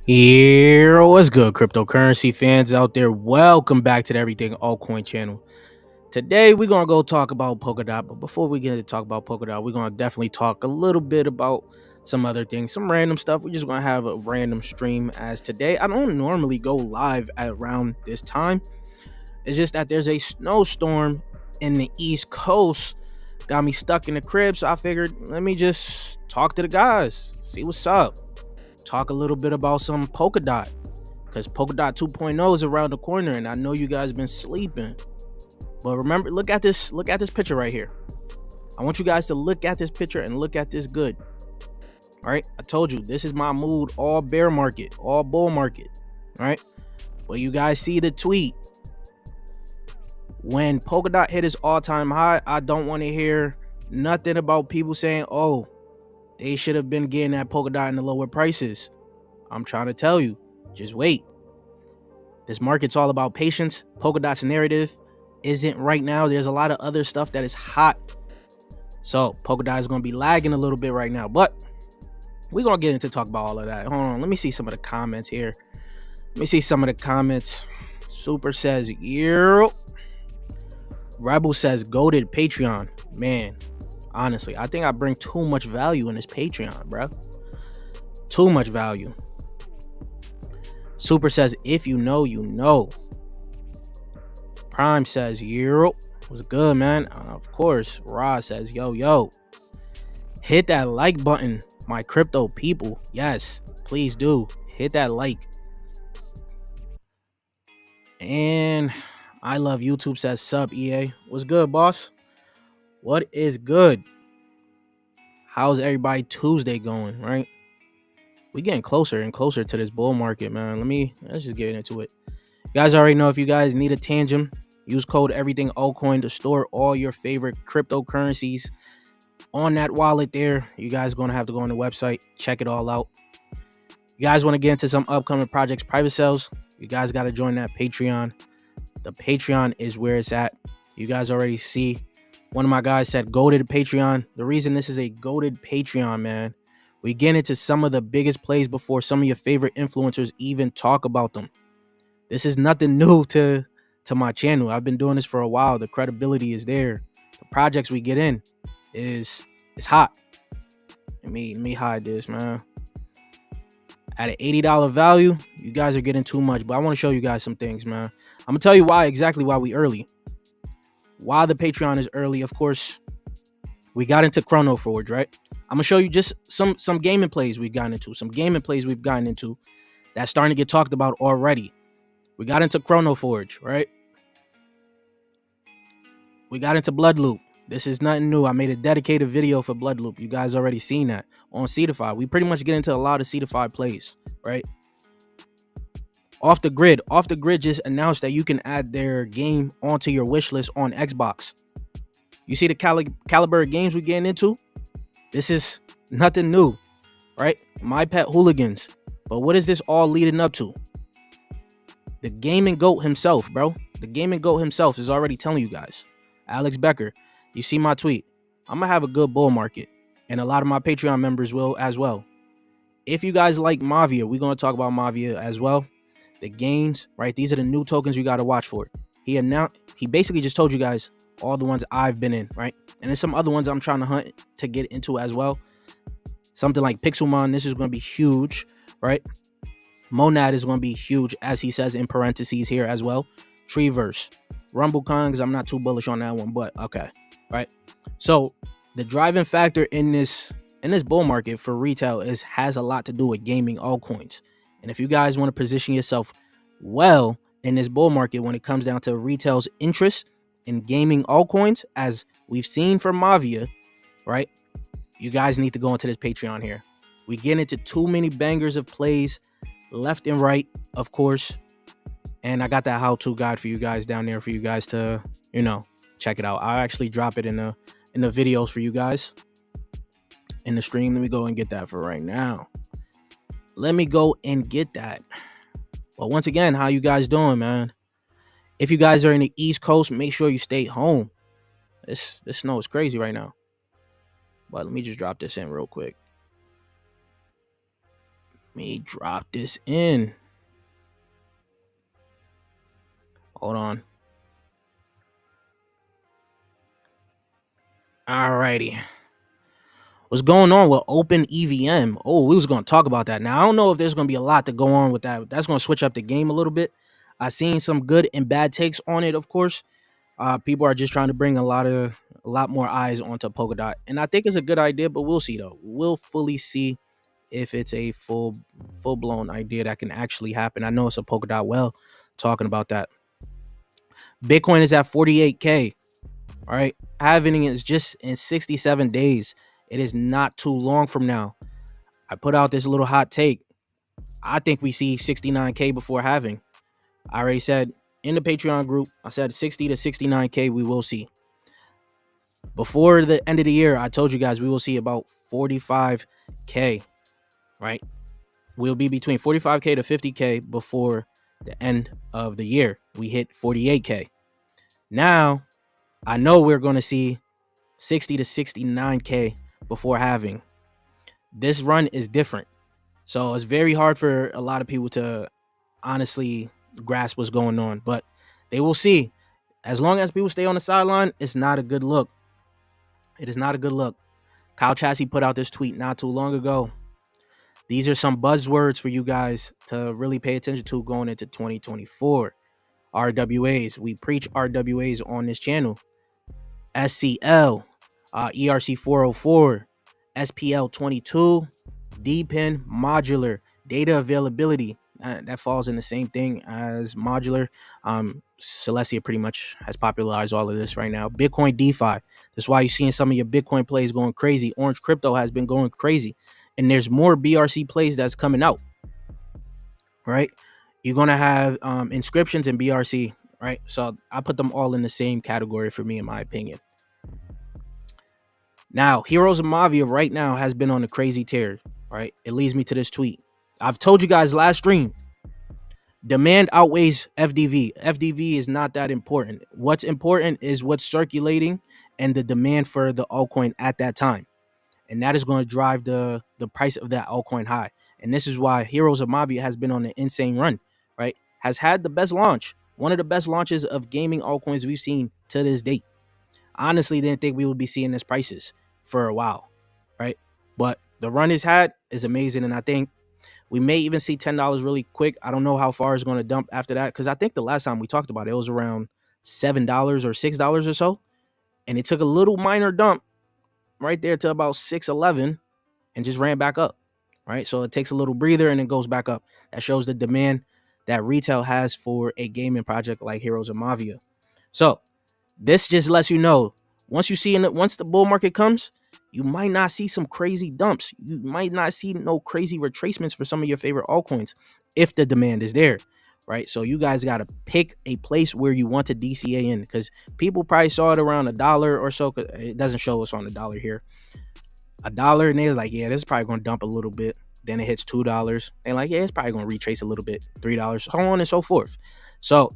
Here, what's good, cryptocurrency fans out there? Welcome back to the Everything Altcoin channel. Today, we're gonna go talk about Polkadot, but before we get to talk about Polkadot, we're gonna definitely talk a little bit about some other things, some random stuff. We're just gonna have a random stream as today. I don't normally go live at around this time. It's just that there's a snowstorm in the East Coast, got me stuck in the crib, so I figured let me just talk to the guys, see what's up, talk a little bit about some Polkadot because Polkadot 2.0 is around the corner, and I know you guys been sleeping. But remember, look at this picture right here. I want you guys to look at this picture and look at this good. All right, I told you this is my mood, all bear market, all bull market. All right, but you guys see the tweet when Polkadot hit its all-time high. I don't want to hear nothing about people saying, "Oh, they should have been getting that Polkadot in the lower prices." I'm trying to tell you, just wait. This market's all about patience. Polkadot's narrative isn't right now. There's a lot of other stuff that is hot. So Polkadot is going to be lagging a little bit right now. But we're going to get into talk about all of that. Hold on. Let me see some of the comments here. Let me see some of the comments. Super says, yeah. Rebel says, goated Patreon. Man, honestly, I think I bring too much value in this Patreon, bro. Too much value. Super says, if you know, you know. Prime says, yo, what's good, man? Of course. Ra says, yo. Hit that like button, my crypto people. Yes, please do. Hit that like. And I love YouTube says, sub EA. What's good, boss? What is good? How's everybody Tuesday going, right? We getting closer and closer to this bull market, man. Let's just get into it. You guys already know, if you guys need a tangent, use code EverythingAltcoin to store all your favorite cryptocurrencies on that wallet there. You guys going to have to go on the website, check it all out. You guys want to get into some upcoming projects, private sales, you guys got to join that Patreon. The Patreon is where it's at. You guys already see. One of my guys said, go to the Patreon. The reason this is a goated Patreon, man, we get into some of the biggest plays before some of your favorite influencers even talk about them. This is nothing new to my channel. I've been doing this for a while. The credibility is there. The projects we get in is hot. Let me hide this, man. At an $80 value, you guys are getting too much, but I want to show you guys some things, man. I'm gonna tell you why we early. Why the Patreon is early. Of course, we got into Chrono Forge, right? I'm gonna show you just some gaming plays we've gotten into, that's starting to get talked about already. We got into Chrono Forge, right? We got into Bloodloop. This is nothing new. I made a dedicated video for Bloodloop. You guys already seen that on Cetify. We pretty much get into a lot of Cetify plays, right? Off the Grid just announced that you can add their game onto your wish list on Xbox. You see the caliber games we're getting into? This is nothing new, right? My Pet Hooligans. But what is this all leading up to? The gaming goat himself, bro. The gaming goat himself is already telling you guys. Alex Becker, you see my tweet. I'm going to have a good bull market. And a lot of my Patreon members will as well. If you guys like Mavia, we're going to talk about Mavia as well. The gains, right? These are the new tokens you got to watch for. He basically just told you guys all the ones I've been in, right? And there's some other ones I'm trying to hunt to get into as well. Something like Pixelmon, this is going to be huge, right? Monad is going to be huge, as he says in parentheses here as well. Treeverse, RumbleCons, I'm not too bullish on that one, but okay, right? So the driving factor in this bull market for retail has a lot to do with gaming altcoins. And if you guys want to position yourself well in this bull market when it comes down to retail's interest in gaming altcoins, as we've seen for Mavia, right? You guys need to go into this Patreon here. We get into too many bangers of plays left and right, of course. And I got that how-to guide for you guys down there for you guys to, check it out. I'll actually drop it in the videos for you guys in the stream. Let me go and get that for right now. Let me go and get that. But once again, how you guys doing, man? If you guys are in the East Coast, make sure you stay home. This snow is crazy right now. But let me just drop this in real quick. Let me drop this in. Hold on. Alrighty. What's going on with Open EVM? Oh, we was going to talk about that. Now, I don't know if there's going to be a lot to go on with that. That's going to switch up the game a little bit. I've seen some good and bad takes on it, of course. People are just trying to bring a lot more eyes onto Polkadot. And I think it's a good idea, but we'll see though. We'll fully see if it's a full-blown idea that can actually happen. I know it's a Polkadot well talking about that. Bitcoin is at 48K. All right. Halving is just in 67 days. It is not too long from now. I put out this little hot take. I think we see 69K before halving. I already said in the Patreon group, I said 60 to 69K we will see. Before the end of the year, I told you guys we will see about 45K, right? We'll be between 45K to 50K before the end of the year. We hit 48K. Now, I know we're going to see 60 to 69K before halving. This run is different. So it's very hard for a lot of people to honestly grasp what's going on, but they will see. As long as people stay on the sideline, it's not a good look. It is not a good look. Kyle Chassis put out this tweet not too long ago. These are some buzzwords for you guys to really pay attention to going into 2024. RWAs. We preach RWAs on this channel. SCL, ERC 404, SPL 22, DPIN modular, data availability. That falls in the same thing as modular. Celestia pretty much has popularized all of this right now. Bitcoin DeFi. That's why you're seeing some of your Bitcoin plays going crazy. Orange Crypto has been going crazy. And there's more BRC plays that's coming out. Right? You're going to have inscriptions and BRC. Right? So I put them all in the same category for me, in my opinion. Now, Heroes of Mavia right now has been on a crazy tear. Right? It leads me to this tweet. I've told you guys last stream, demand outweighs FDV. FDV is not that important. What's important is what's circulating and the demand for the altcoin at that time. And that is going to drive the price of that altcoin high. And this is why Heroes of Mavia has been on an insane run, right? Has had the best launch. One of the best launches of gaming altcoins we've seen to this date. Honestly, didn't think we would be seeing this prices for a while, right? But the run it's had is amazing. And I think we may even see $10 really quick. I don't know how far it's going to dump after that, because I think the last time we talked about it, it was around $7 or $6 or so. And it took a little minor dump right there to about 611 and just ran back up, right? So it takes a little breather and it goes back up. That shows the demand that retail has for a gaming project like Heroes of Mavia. So this just lets you know, once the bull market comes, you might not see some crazy dumps. You might not see no crazy retracements for some of your favorite altcoins if the demand is there, right? So you guys got to pick a place where you want to DCA in, because people probably saw it around $1 or so. It doesn't show us on $1 here. $1, and they're like, yeah, this is probably going to dump a little bit. Then it hits $2. And like, yeah, it's probably going to retrace a little bit. $3, so on and so forth. So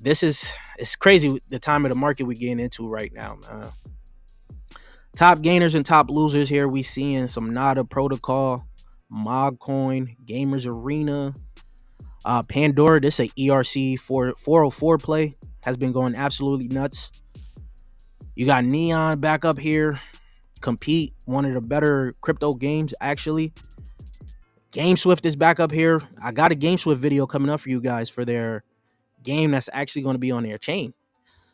it's crazy the time of the market we're getting into right now. Top gainers and top losers here. We seeing some Nada Protocol, Mogcoin, Gamers Arena, Pandora. This is a ERC 404 play. Has been going absolutely nuts. You got Neon back up here. Compete, one of the better crypto games actually. GameSwift is back up here. I got a GameSwift video coming up for you guys for their game that's actually going to be on their chain.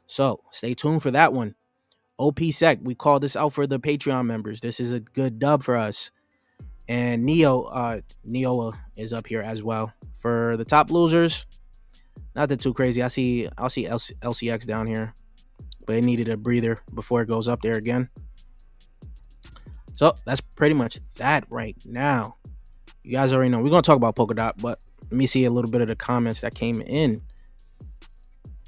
So stay tuned for that one. OPSEC, we call this out for the Patreon members. This is a good dub for us. And Neoa is up here as well. For the top losers, not that too crazy. I'll see LCX down here, but it needed a breather before it goes up there again. So that's pretty much that right now. You guys already know we're going to talk about Polkadot, but let me see a little bit of the comments that came in.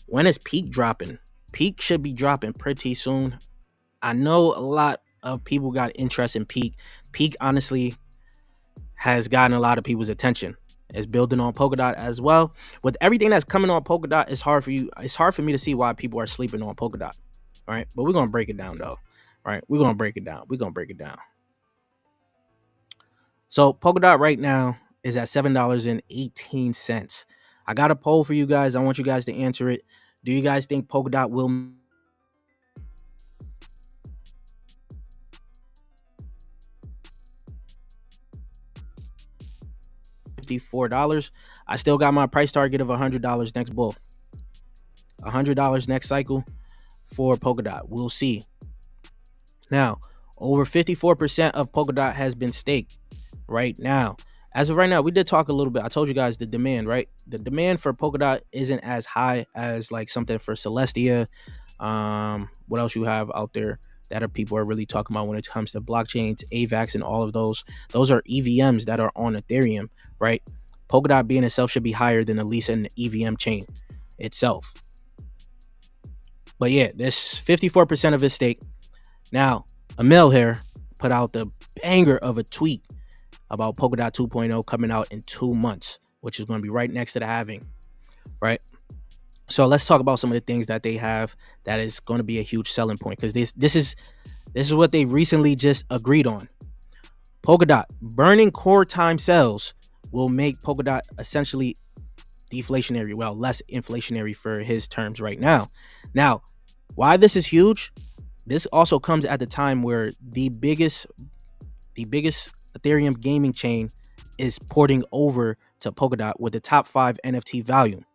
When is Peak dropping? Peak should be dropping pretty soon. I know a lot of people got interest in Peak. Peak honestly has gotten a lot of people's attention. It's building on Polkadot as well. With everything that's coming on Polkadot, it's hard for me to see why people are sleeping on Polkadot. All right, but we're gonna break it down though. All right, we're gonna break it down. So Polkadot right now, is at $7.18. I got a poll for you guys. I want you guys to answer it. Do you guys think Polkadot will $54? I still got my price target of $100 next bull. $100 next cycle for Polkadot. We'll see. Now, over 54% of Polkadot has been staked right now. As of right now, we did talk a little bit. I told you guys the demand, right? The demand for Polkadot isn't as high as like something for Celestia. What else you have out there that people are really talking about when it comes to blockchains, AVAX, and all of those? Those are EVMs that are on Ethereum, right? Polkadot being itself should be higher than at least an EVM chain itself. But yeah, this 54% of his stake. Now, Emil here put out the banger of a tweet about Polkadot 2.0 coming out in 2 months, which is going to be right next to the halving, right? So let's talk about some of the things that they have that is going to be a huge selling point, because this is what they recently just agreed on. Polkadot burning core time cells will make Polkadot essentially deflationary, well, less inflationary for his terms right now. Now, why this is huge? This also comes at the time where the biggest Ethereum gaming chain is porting over to Polkadot with the top 5 NFT volume,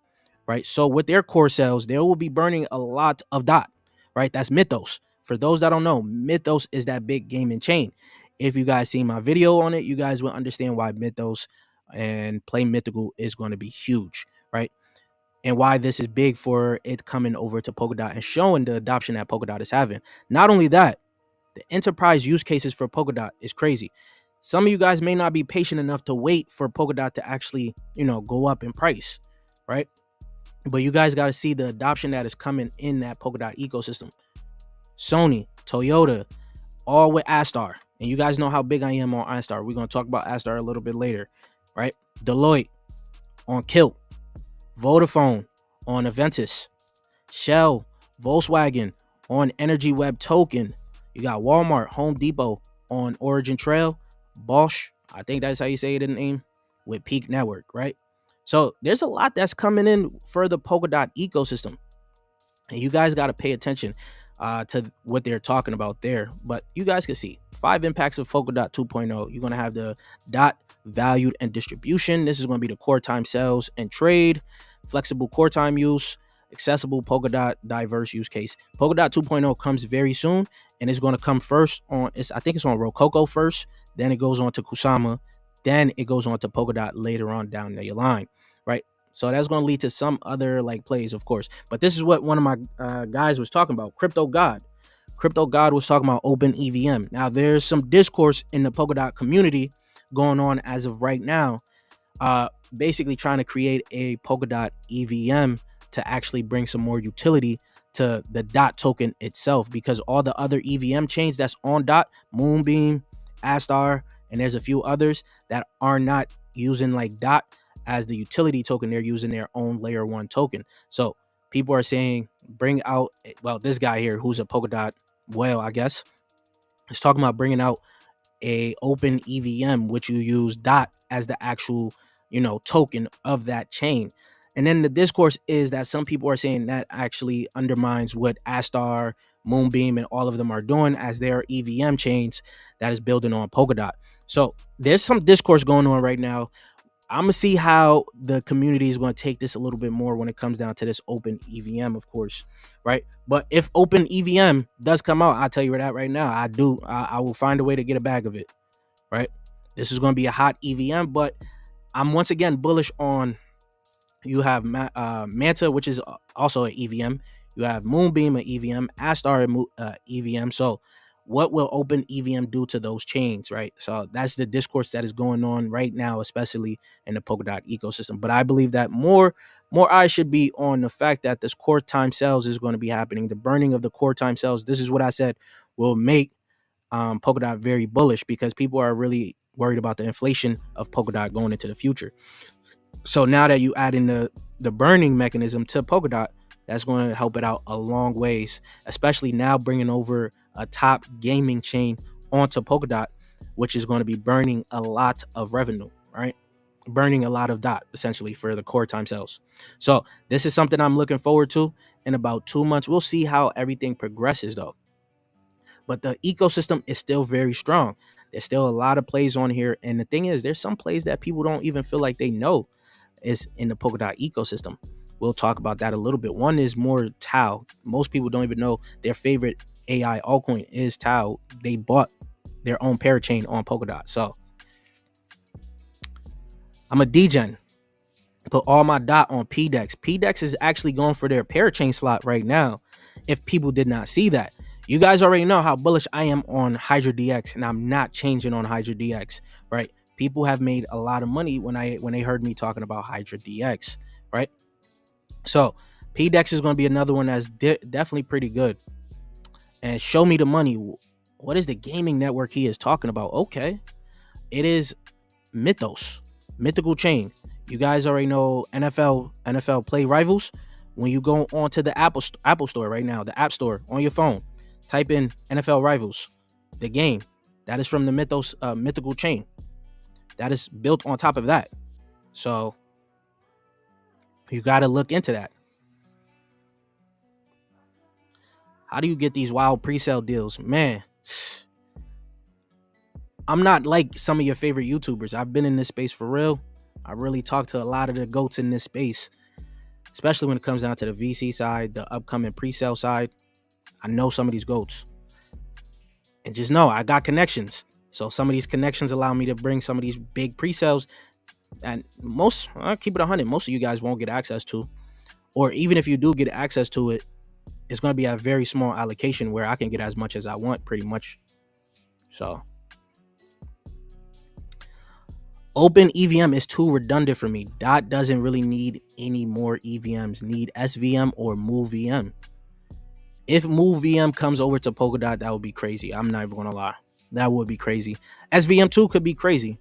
right? So with their core cells, they will be burning a lot of DOT, right? That's Mythos. For those that don't know, Mythos is that big gaming chain. If you guys see my video on it, you guys will understand why Mythos and Play Mythical is going to be huge, right? And why this is big for it coming over to Polkadot and showing the adoption that Polkadot is having. Not only that, the enterprise use cases for Polkadot is crazy. Some of you guys may not be patient enough to wait for Polkadot to actually, go up in price, right? But you guys got to see the adoption that is coming in that Polkadot ecosystem. Sony, Toyota, all with Astar. And you guys know how big I am on Astar. We're going to talk about Astar a little bit later, right? Deloitte on Kilt. Vodafone on Aventus. Shell, Volkswagen on Energy Web Token. You got Walmart, Home Depot on Origin Trail. Bosch, I think that's how you say it in the name, with Peak Network, right? So there's a lot that's coming in for the Polkadot ecosystem. And you guys got to pay attention to what they're talking about there. But you guys can see 5 impacts of Polkadot 2.0. You're going to have the dot valued and distribution. This is going to be the core time sales and trade, flexible core time use, accessible Polkadot diverse use case. Polkadot 2.0 comes very soon, and it's going to come first on, I think it's on Rococo first, then it goes on to Kusama, then it goes on to Polkadot later on down the line, right? So that's going to lead to some other like plays, of course. But this is what one of my guys was talking about, Crypto God. Crypto God was talking about open EVM. Now, there's some discourse in the Polkadot community going on as of right now, basically trying to create a Polkadot EVM to actually bring some more utility to the DOT token itself, because all the other EVM chains that's on DOT, Moonbeam, Astar, and there's a few others that are not using like DOT as the utility token. They're using their own layer 1 token. So people are saying bring out, well, this guy here who's a Polkadot whale, I guess, is talking about bringing out a open EVM, which you use DOT as the actual, token of that chain. And then the discourse is that some people are saying that actually undermines what Astar, Moonbeam, and all of them are doing as their EVM chains that is building on Polkadot. So there's some discourse going on right now. I'm gonna see how the community is going to take this a little bit more when it comes down to this open EVM, of course, right? But if open EVM does come out, I'll tell you that right now. I will find a way to get a bag of it, right? This is going to be a hot EVM, but I'm once again bullish on. You have Manta, which is also an EVM. You have Moonbeam, an EVM. Astar, EVM. So what will open EVM do to those chains, right? So that's the discourse that is going on right now, especially in the Polkadot ecosystem. But I believe that more eyes should be on the fact that this core time sales is going to be happening. The burning of the core time sales, this is what I said, will make Polkadot very bullish, because people are really worried about the inflation of Polkadot going into the future. So now that you add in the burning mechanism to Polkadot, that's going to help it out a long ways, especially now bringing over a top gaming chain onto Polkadot, which is going to be burning a lot of revenue, right? burning a lot of dot essentially for the core time sales. So this is something I'm looking forward to. In about 2 months, we'll see how everything progresses though. But the ecosystem is still very strong. There's still a lot of plays on here, and the thing is, there's some plays that people don't even feel like they know is in the Polkadot ecosystem. We'll talk about that a little bit. One is more Tau. Most people don't even know their favorite AI altcoin is Tau. They bought their own parachain on Polkadot. So I'm a degen. Put all my dot on PDEX. PDEX is actually going for their parachain slot right now. If people did not see that, you guys already know how bullish I am on Hydra DX, and I'm not changing on Hydra DX, right? People have made a lot of money when they heard me talking about Hydra DX, right? So PDEX is going to be another one that's definitely pretty good. And show me the money. What is the gaming network he is talking about? Okay, it is Mythos, Mythical Chain. You guys already know NFL Play Rivals. When you go onto the Apple Store right now, the App Store on your phone, type in NFL Rivals, the game. That is from the Mythos Mythical Chain. That is built on top of that. So you got to look into that. How do you get these wild pre-sale deals? Man, I'm not like some of your favorite YouTubers. I've been in this space for real. I really talked to a lot of the goats in this space, especially when it comes down to the VC side, the upcoming pre-sale side. I know some of these goats. And just know I got connections. So some of these connections allow me to bring some of these big pre-sales. And I'll keep it 100, most of you guys won't get access to. Or even if you do get access to it, it's going to be a very small allocation where I can get as much as I want pretty much. So Open EVM is too redundant for me. Dot doesn't really need any more EVMs. Need SVM or MoveVM. If MoveVM comes over to Polkadot, that would be crazy. I'm not even going to lie. That would be crazy. SVM2 could be crazy.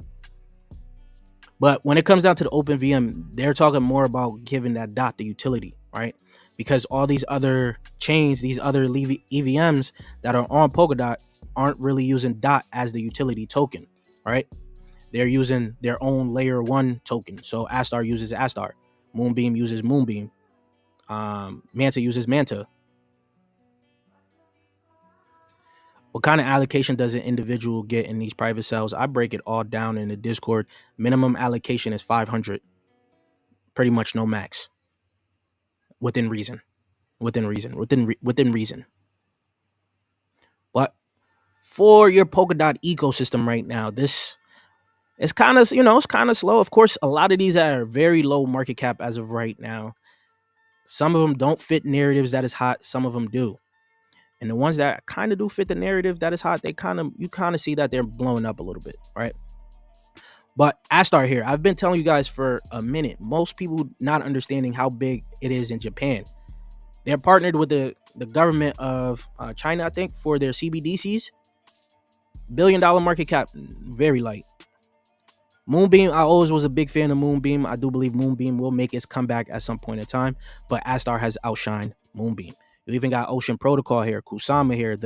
But when it comes down to the Open VM, they're talking more about giving that dot the utility, right? Because all these other chains, these other EVMs that are on Polkadot aren't really using dot as the utility token, right? They're using their own layer 1 token. So Astar uses Astar. Moonbeam uses Moonbeam. Manta uses Manta. What kind of allocation does an individual get in these private sales? I break it all down in the Discord. Minimum allocation is 500. Pretty much no max. Within reason. Within reason. But for your Polkadot ecosystem right now, this it's kind of, it's kind of slow. Of course, a lot of these are very low market cap as of right now. Some of them don't fit narratives that is hot. Some of them do. And the ones that kind of do fit the narrative that is hot, you kind of see that they're blowing up a little bit, right? But Astar here, I've been telling you guys for a minute, most people not understanding how big it is in Japan. They're partnered with the government of China, I think, for their CBDCs. $1 billion market cap, very light. Moonbeam, I always was a big fan of Moonbeam. I do believe Moonbeam will make its comeback at some point in time, but Astar has outshined Moonbeam. You even got Ocean Protocol here, Kusama here.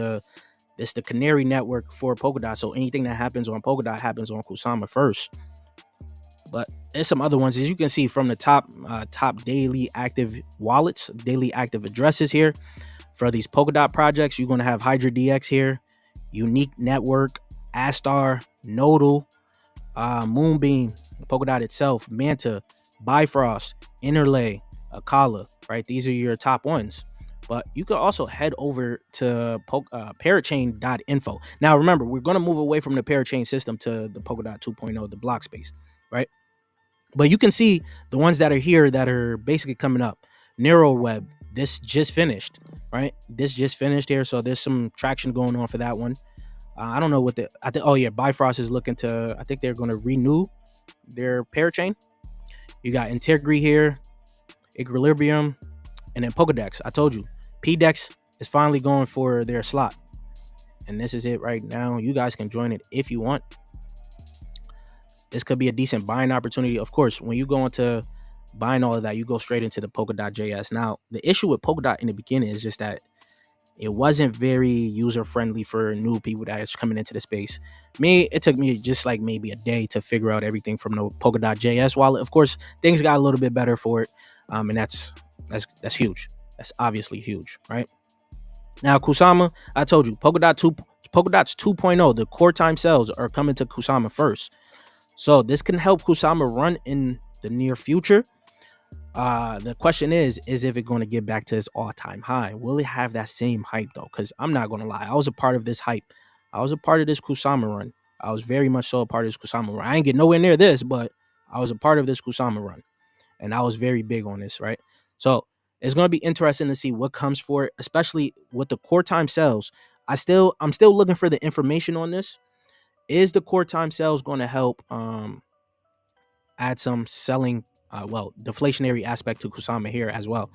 It's the canary network for Polkadot. So anything that happens on Polkadot happens on Kusama first. But there's some other ones, as you can see from the top daily active wallets, daily active addresses here. For these Polkadot projects, you're going to have Hydra DX here, Unique Network, Astar, Nodal, Moonbeam, Polkadot itself, Manta, Bifrost, Interlay, Akala, right? These are your top ones. But you can also head over to parachain.info. Now, remember, we're going to move away from the parachain system to the Polkadot 2.0, the block space, right? But you can see the ones that are here that are basically coming up. NeuroWeb, this just finished, right? This just finished here, so there's some traction going on for that one. I don't know what Bifrost is looking to, I think they're going to renew their parachain. You got Integri here, Equilibrium, and then Polkadex. I told you, PDEX is finally going for their slot. And this is it right now. You guys can join it if you want. This could be a decent buying opportunity. Of course, when you go into buying all of that, you go straight into the Polkadot.js. Now, the issue with Polkadot in the beginning is just that It wasn't very user friendly for new people that is coming into the space. It took me just like maybe a day to figure out everything from the Polkadot.js wallet. Of course, things got a little bit better for it, and that's huge. That's obviously huge, right? Now, Kusama, I told you, Polkadot's 2.0, the core time sales are coming to Kusama first. So this can help Kusama run in the near future. The question is if it going to get back to its all-time high? Will it have that same hype though? Because I'm not going to lie, I was a part of this hype. I was a part of this Kusama run. I was very much so a part of this Kusama run. I ain't get nowhere near this, but I was a part of this Kusama run, and I was very big on this, right? So it's going to be interesting to see what comes for it, especially with the core time sales. I'm still looking for the information on this. Is the core time sales going to help add some selling, deflationary aspect to Kusama here as well?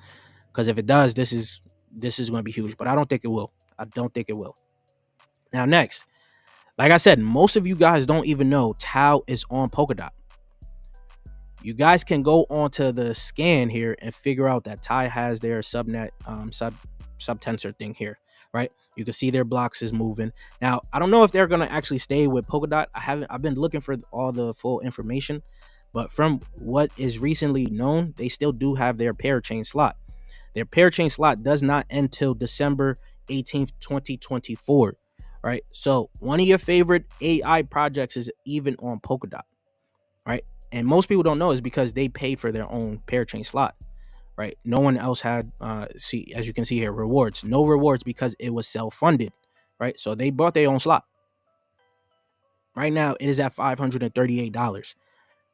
Because if it does, this is going to be huge, but I don't think it will. I don't think it will. Now, next, like I said, most of you guys don't even know Tau is on Polkadot. You guys can go onto the scan here and figure out that Tau has their subnet subtensor thing here, right? You can see their blocks is moving. Now, I don't know if they're gonna actually stay with Polkadot. I've been looking for all the full information, but from what is recently known, they still do have their parachain slot. Their parachain slot does not end till December 18th, 2024, right? So one of your favorite AI projects is even on Polkadot, right? And most people don't know is because they paid for their own parachain slot, right? No one else had, as you can see here, rewards. No rewards because it was self-funded, right? So they bought their own slot. Right now, it is at $538.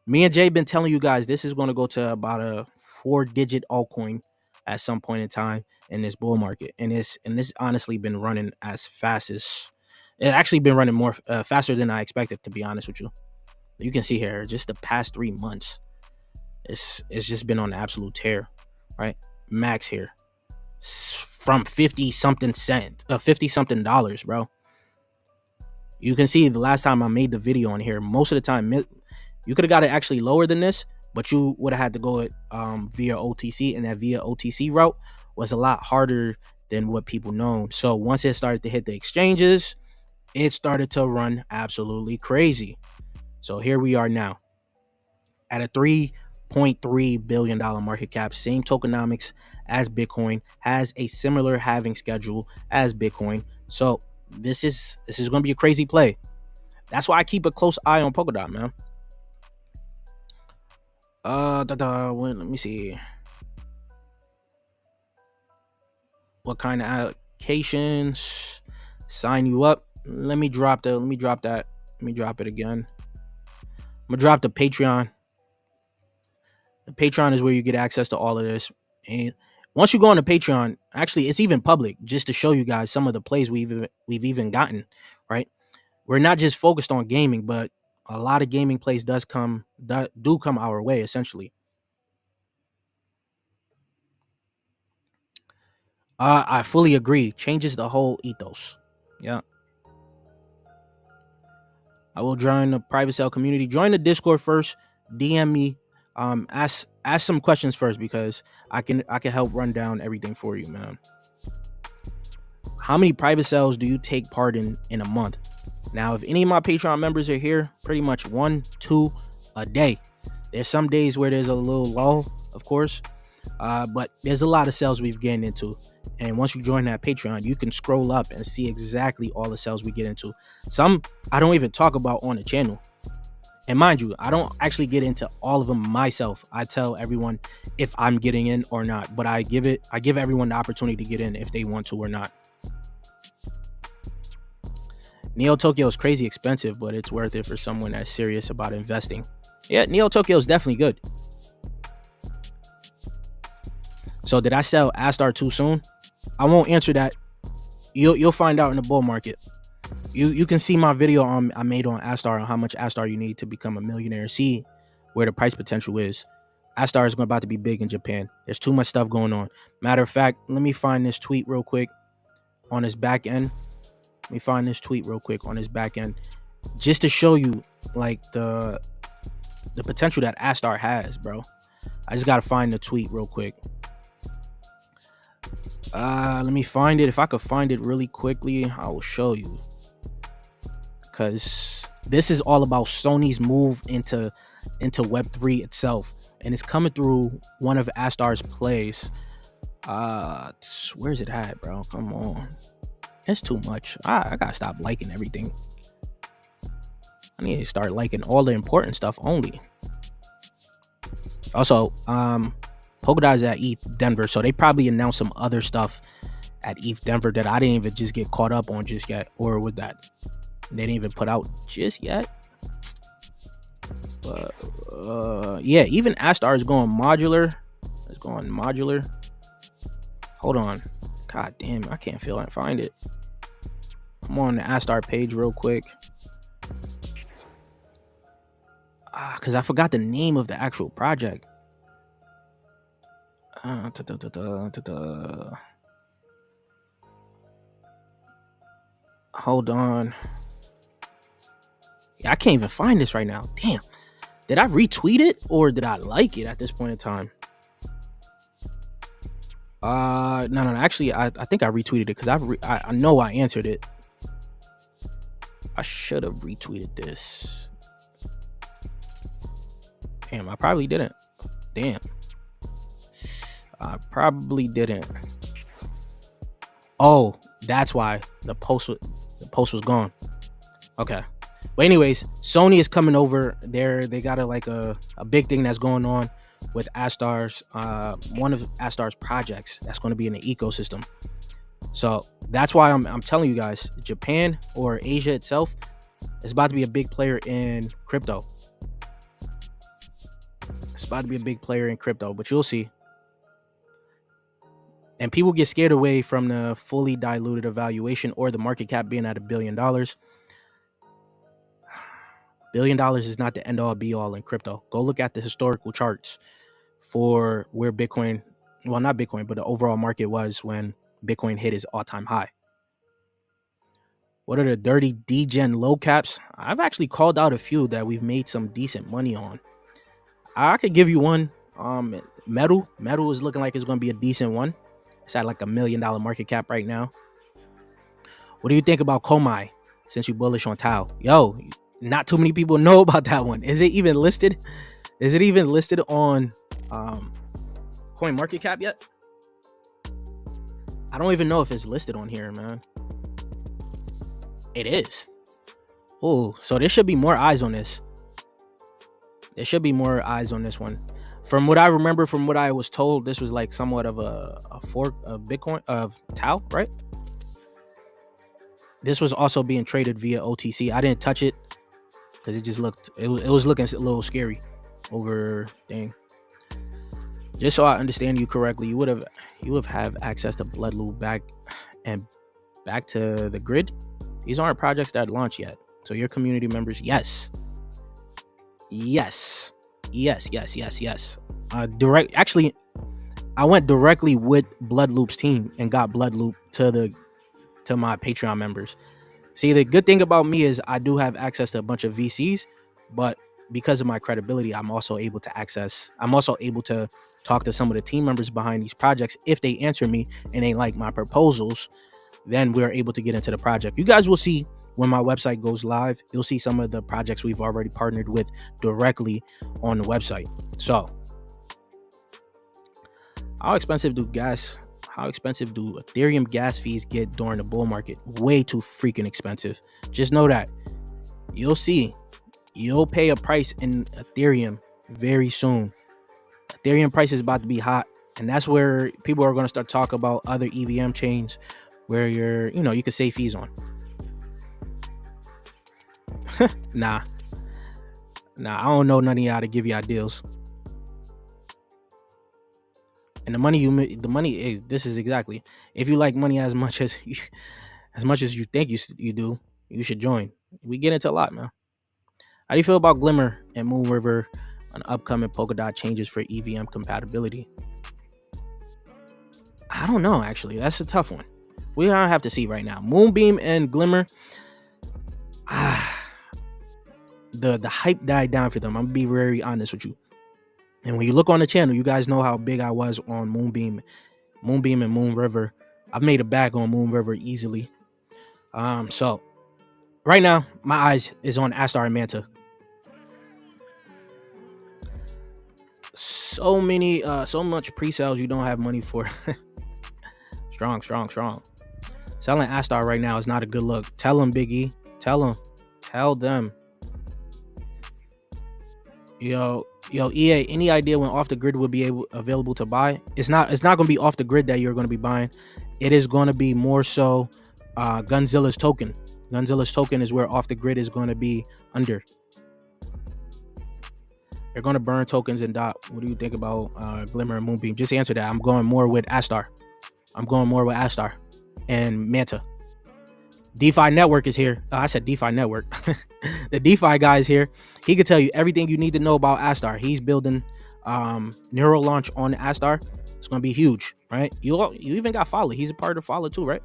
Me and Jay been telling you guys this is going to go to about a 4-digit altcoin at some point in time in this bull market, and this honestly been running as fast as it actually been running more faster than I expected, to be honest with you. You can see here just the past 3 months, it's just been on an absolute tear, right? Max here from 50 something dollars, bro. You can see the last time I made the video on here, most of the time you could have got it actually lower than this, but you would have had to go it via OTC, and that via OTC route was a lot harder than what people know. So once it started to hit the exchanges, it started to run absolutely crazy. So here we are now at a $3.3 billion market cap, same tokenomics as Bitcoin, has a similar halving schedule as Bitcoin. So this is going to be a crazy play. That's why I keep a close eye on Polkadot, man. Let me see. What kind of allocations sign you up? Let me drop that. Let me drop it again. I'm gonna drop the Patreon. The Patreon is where you get access to all of this. And once you go on the Patreon, actually, it's even public, just to show you guys some of the plays we've even gotten, right? We're not just focused on gaming, but a lot of gaming plays do come our way, essentially. I fully agree. Changes the whole ethos. Yeah. I will join the private sale community. Join the Discord first. DM me. Ask some questions first, because I can help run down everything for you, man. How many private sales do you take part in a month? Now, if any of my Patreon members are here, pretty much 1-2 a day. There's some days where there's a little lull, of course, but there's a lot of sales we've gotten into. And once you join that Patreon, you can scroll up and see exactly all the sales we get into. Some I don't even talk about on the channel. And mind you, I don't actually get into all of them myself. I tell everyone if I'm getting in or not, but I give everyone the opportunity to get in if they want to or not. Neo Tokyo is crazy expensive, but it's worth it for someone that's serious about investing. Yeah, Neo Tokyo is definitely good. So did I sell Astar too soon? I won't answer that. You'll find out in the bull market. You can see my video I made on Astar, on how much Astar you need to become a millionaire. See where the price potential is. Astar is about to be big in Japan. There's too much stuff going on. Matter of fact, let me find this tweet real quick on his back end. Just to show you like the potential that Astar has, bro. I just gotta find the tweet real quick. Let me find it. If I could find it really quickly, I will show you. Because this is all about Sony's move into Web3 itself, and it's coming through one of Astar's plays. Where's it at, bro? Come on, it's too much. I gotta stop liking everything. I need to start liking all the important stuff only. Also, POLKADOT'S at ETH Denver, so they probably announced some other stuff at ETH Denver that I didn't even just get caught up on just yet, or with that they didn't even put out just yet. But yeah, even Astar is going modular. It's going modular. Hold on, god damn, I can't find it. I'm on the Astar page real quick. Because I forgot the name of the actual project. Hold on. Yeah, I can't even find this right now. Damn. Did I retweet it or did I like it at this point in time? No. Actually, I think I retweeted it because I know I answered it. I should have retweeted this. Damn, I probably didn't. Damn. I probably didn't. Oh, that's why the post was gone. Okay. But anyways, Sony is coming over there. They got a big thing that's going on with Astar's one of Astar's projects that's going to be in the ecosystem. So that's why I'm telling you guys, Japan or Asia itself is about to be a big player in crypto. It's about to be a big player in crypto, but you'll see. And people get scared away from the fully diluted evaluation or the market cap being at $1 billion. $1 billion is not the end all be all in crypto. Go look at the historical charts for where Bitcoin, well, not Bitcoin, but the overall market was when Bitcoin hit its all-time high. What are the dirty degen low caps? I've actually called out a few that we've made some decent money on. I could give you one. Metal is looking like it's going to be a decent one. It's at like $1 million market cap right now. What do you think about Komai? Since you bullish on Tau, yo, not too many people know about that one. Is it even listed? Is it even listed on Coin Market Cap yet? I don't even know if it's listed on here, man. It is. Oh, so there should be more eyes on this. There should be more eyes on this one. From what I remember, from what I was told, this was like somewhat of a fork of Bitcoin, of Tau, right? This was also being traded via OTC. I didn't touch it because it just looked, it was looking a little scary over thing. Just so I understand you correctly, you would have access to Bloodloop back to the grid. These aren't projects that launch yet. So your community members, yes. Actually, I went directly with Bloodloop's team and got Bloodloop to my Patreon members. See, the good thing about me is I do have access to a bunch of VCs, but because of my credibility, I'm also able to talk to some of the team members behind these projects. If they answer me and they like my proposals, then we're able to get into the project. You guys will see when my website goes live, you'll see some of the projects we've already partnered with directly on the website. So how expensive do Ethereum gas fees get during the bull market? Way too freaking expensive. Just know that. You'll see. You'll pay a price in Ethereum very soon. Ethereum price is about to be hot, and that's where people are going to start talking about other EVM chains where you can save fees on. Nah, I don't know none of y'all to give y'all deals. And the money is, this is exactly, if you like money as much as you think you do, you should join. We get into a lot, man. How do you feel about Glimmer and Moon River on upcoming Polkadot changes for EVM compatibility? I don't know, actually. That's a tough one. We don't have to see right now. Moonbeam and Glimmer, the hype died down for them. I'm gonna be very honest with you. And when you look on the channel, you guys know how big I was on Moonbeam and Moon River I've made a bag on Moon River easily. So right now my eyes is on Astar and Manta. So much pre-sales you don't have money for. strong. Selling Astar right now is not a good look. Tell them, Biggie. Tell them. Yo, EA, any idea when off the grid will be available to buy? It's not going to be off the grid that you're going to be buying. It is going to be more so Gunzilla's token. Gunzilla's token is where off the grid is going to be under. They're going to burn tokens and dot. What do you think about Glimmer and Moonbeam? Just answer that. I'm going more with Astar and Manta. DeFi Network is here. I said DeFi Network. The DeFi guy is here. He could tell you everything you need to know about Astar. He's building Neural launch on Astar. It's going to be huge, right? You even got Follow. He's a part of Follow too, right?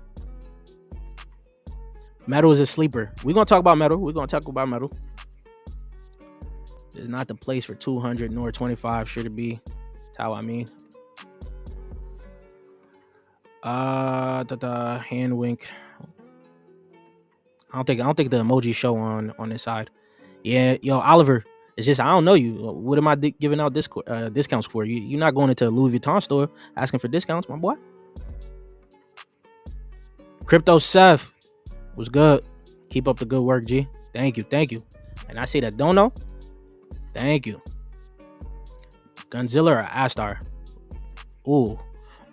Metal is a sleeper. We're going to talk about Metal. It's not the place for 200 nor 25. Should it be? That's how I mean. Hand wink. I don't think the emoji show on this side. Yeah, yo, Oliver. It's just I don't know you. What am I giving out discounts for? You're not going into a Louis Vuitton store asking for discounts, my boy. Crypto Seth was good. Keep up the good work, G. Thank you. And I say that don't know. Thank you. Gunzilla or Astar? Ooh.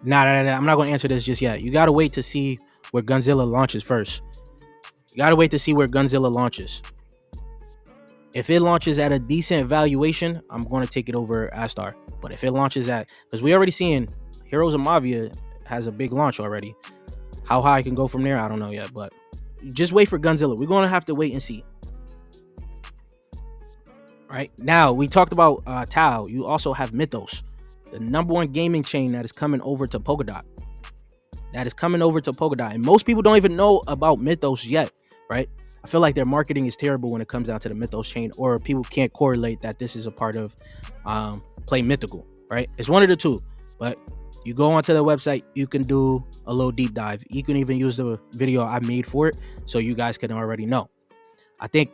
Nah. I'm not gonna answer this just yet. You gotta wait to see where Gunzilla launches first. If it launches at a decent valuation, I'm going to take it over Astar. But if it launches because we already seeing Heroes of Mavia has a big launch already. How high I can go from there, I don't know yet. But just wait for Gunzilla. We're going to have to wait and see. Right now, we talked about Tau. You also have Mythos, the #1 gaming chain that is coming over to Polkadot. And most people don't even know about Mythos yet, right? I feel like their marketing is terrible when it comes down to the Mythos chain, or people can't correlate that this is a part of Play Mythical, right? It's one of the two. But you go onto the website, you can do a little deep dive. You can even use the video I made for it, so you guys can already know. I think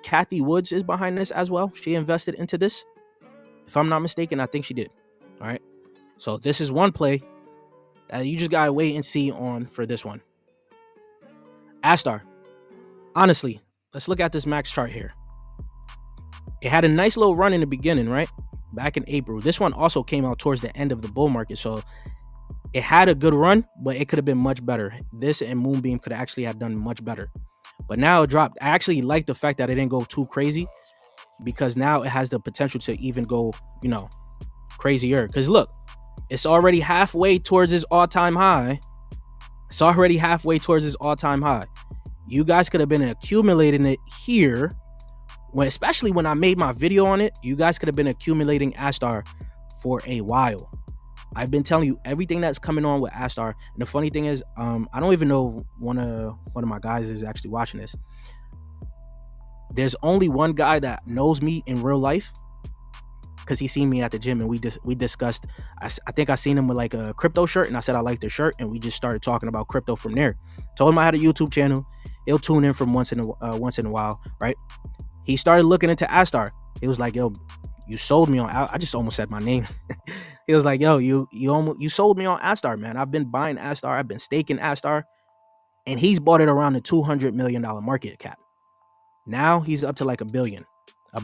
Kathy Woods is behind this as well. She invested into this. If I'm not mistaken, I think she did. All right. So this is one play that you just gotta wait and see on for this one. Astar. Honestly, let's look at this max chart here. It had a nice little run in the beginning, right? Back in April. This one also came out towards the end of the bull market. So it had a good run, but it could have been much better. This and Moonbeam could actually have done much better. But now it dropped. I actually like the fact that it didn't go too crazy, because now it has the potential to even go, crazier. Because look, it's already halfway towards its all-time high. You guys could have been accumulating it here, especially when I made my video on it. You guys could have been accumulating Astar for a while. I've been telling you everything that's coming on with Astar. And the funny thing is, I don't even know one of my guys is actually watching this. There's only one guy that knows me in real life, because he seen me at the gym, and we discussed. I think I seen him with like a crypto shirt, and I said I like the shirt, and we just started talking about crypto from there. Told him I had a YouTube channel. He'll tune in from once in a while, right? He started looking into Astar. He was like, "Yo, you sold me on." I just almost said my name. He was like, "Yo, you sold me on Astar, man. I've been buying Astar. I've been staking Astar," and he's bought it around the $200 million market cap. Now he's up to like $1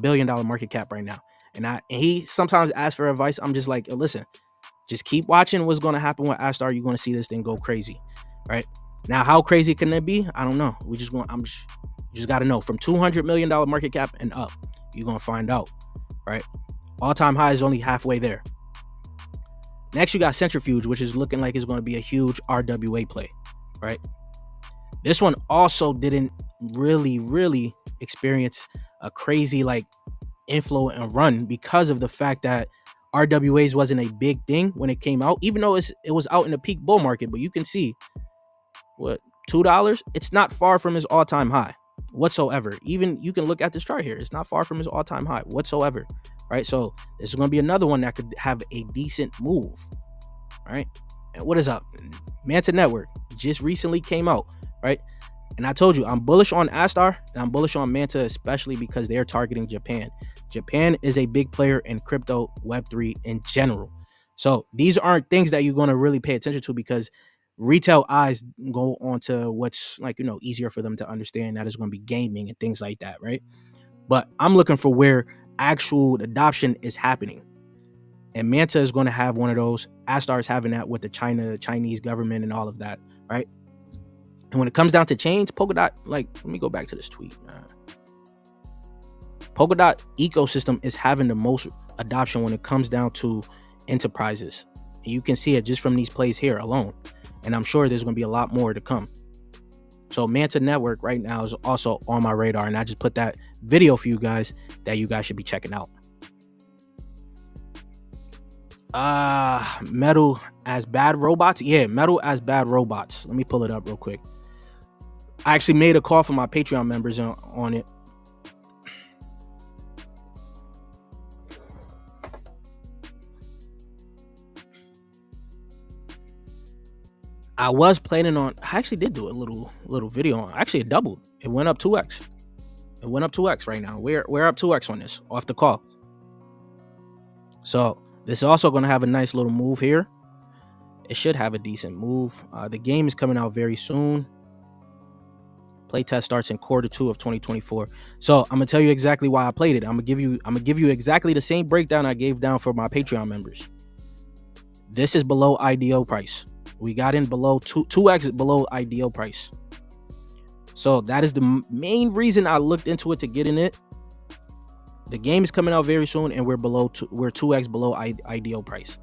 billion market cap right now. And he sometimes asks for advice. I'm just like, listen, just keep watching what's going to happen with Astar. You're going to see this thing go crazy, right? Now, how crazy can it be? I don't know. You just got to know. From $200 million market cap and up, you're going to find out, right? All-time high is only halfway there. Next, you got Centrifuge, which is looking like it's going to be a huge RWA play, right? This one also didn't really experience a crazy inflow and run, because of the fact that RWAs wasn't a big thing when it came out, even though it was out in the peak bull market. But you can see $2, it's not far from his all-time high whatsoever. Even you can look at this chart here, it's not far from his all-time high whatsoever, right? So this is going to be another one that could have a decent move, right? what is up? Manta Network just recently came out, right? And I told you I'm bullish on Astar and I'm bullish on Manta, especially because they're targeting Japan. Japan is a big player in crypto, Web3 in general. So these aren't things that you're going to really pay attention to, because retail eyes go on to what's like, easier for them to understand. That is going to be gaming and things like that, right? But I'm looking for where actual adoption is happening. And Manta is going to have one of those. Astar is having that with the Chinese government and all of that, right? And when it comes down to chains, Polkadot, let me go back to this tweet. Polkadot ecosystem is having the most adoption when it comes down to enterprises. And you can see it just from these plays here alone. And I'm sure there's going to be a lot more to come. So Manta Network right now is also on my radar. And I just put that video for you guys that you guys should be checking out. Metal as bad robots. Yeah, Metal as bad robots. Let me pull it up real quick. I actually made a call for my Patreon members on it. I was planning on, I actually did do a little video on, actually it doubled. It went up 2x. It went up 2x right now. We're up 2x on this off the call. So this is also going to have a nice little move here. It should have a decent move. The game is coming out very soon. Playtest starts in Q2 of 2024. So I'm gonna tell you exactly why I played it. I'm gonna give you exactly the same breakdown I gave down for my Patreon members. This is below IDO price. We got in below 2x below IDO price. So that is the main reason I looked into it to get in it. The game is coming out very soon, and we're 2x below IDO price.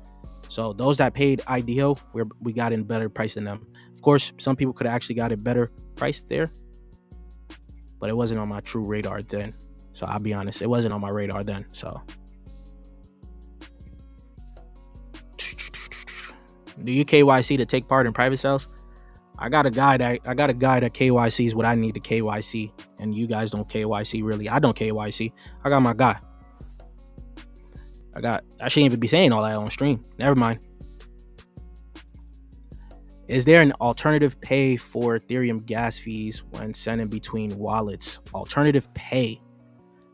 So those that paid IDO, we got in better price than them. Of course, some people could have actually got a better price there, but it wasn't on my true radar then. So I'll be honest, it wasn't on my radar then. So do you KYC to take part in private sales? I got a guy that KYCs what I need to KYC, and you guys don't KYC really. I don't KYC. I got my guy. I shouldn't even be saying all that on stream. Never mind. Is there an alternative pay for Ethereum gas fees when sending between wallets? Alternative pay?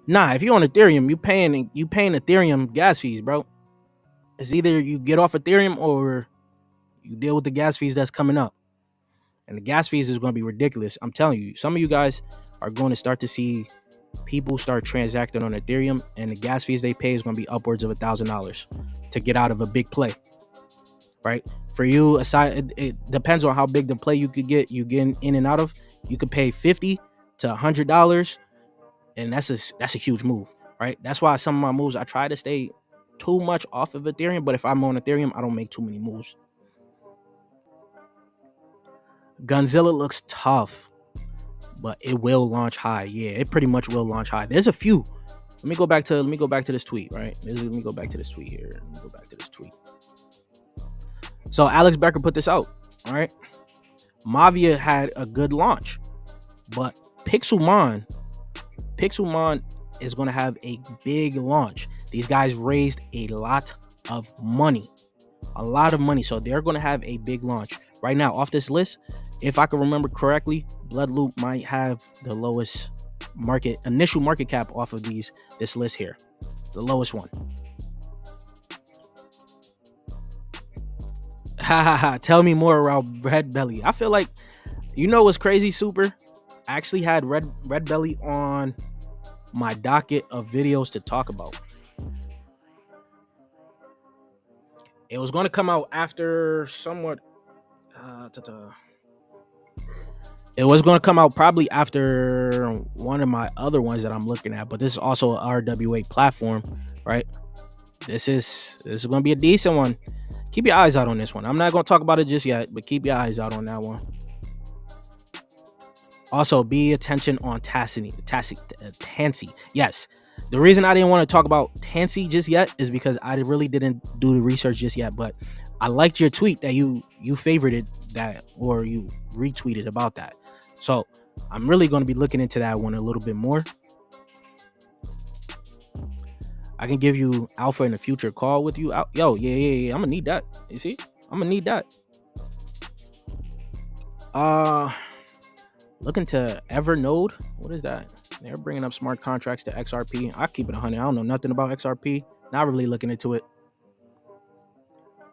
Nah, if you're on Ethereum, you paying Ethereum gas fees, bro. It's either you get off Ethereum or you deal with the gas fees that's coming up. And the gas fees is going to be ridiculous. I'm telling you, some of you guys are going to start to see people start transacting on Ethereum, and the gas fees they pay is going to be upwards of $1,000 to get out of a big play, right? For you, aside, it depends on how big the play you could get. You getting in and out of, you could pay $50 to $100, and that's a huge move, right? That's why some of my moves I try to stay too much off of Ethereum, but if I'm on Ethereum, I don't make too many moves. Gunzilla looks tough, but it will launch high. Yeah, it pretty much will launch high. There's a few. Let me go back to this tweet, right? Let me go back to this tweet here. Let me go back to this tweet. So Alex Becker put this out, all right? Mavia had a good launch, but Pixelmon is going to have a big launch. These guys raised a lot of money, so they're going to have a big launch. Right now, off this list, if I can remember correctly, Bloodloop might have the lowest initial market cap off of this list here, the lowest one. Tell me more around Red Belly. I feel like, what's crazy, Super? I actually had Red Belly on my docket of videos to talk about. It was going to come out after somewhat. It was going to come out probably after one of my other ones that I'm looking at, but this is also an RWA platform, right? This is going to be a decent one. Keep your eyes out on this one. I'm not going to talk about it just yet, but keep your eyes out on that one. Also, be attention on Tansy. Yes. The reason I didn't want to talk about Tansy just yet is because I really didn't do the research just yet, but I liked your tweet that you favorited that, or you retweeted about that. So I'm really going to be looking into that one a little bit more. I can give you alpha in the future call with you. Yeah. I'm going to need that. You see? I'm going to need that. Looking to Evernode. What is that? They're bringing up smart contracts to XRP. I keep it 100. I don't know nothing about XRP. Not really looking into it.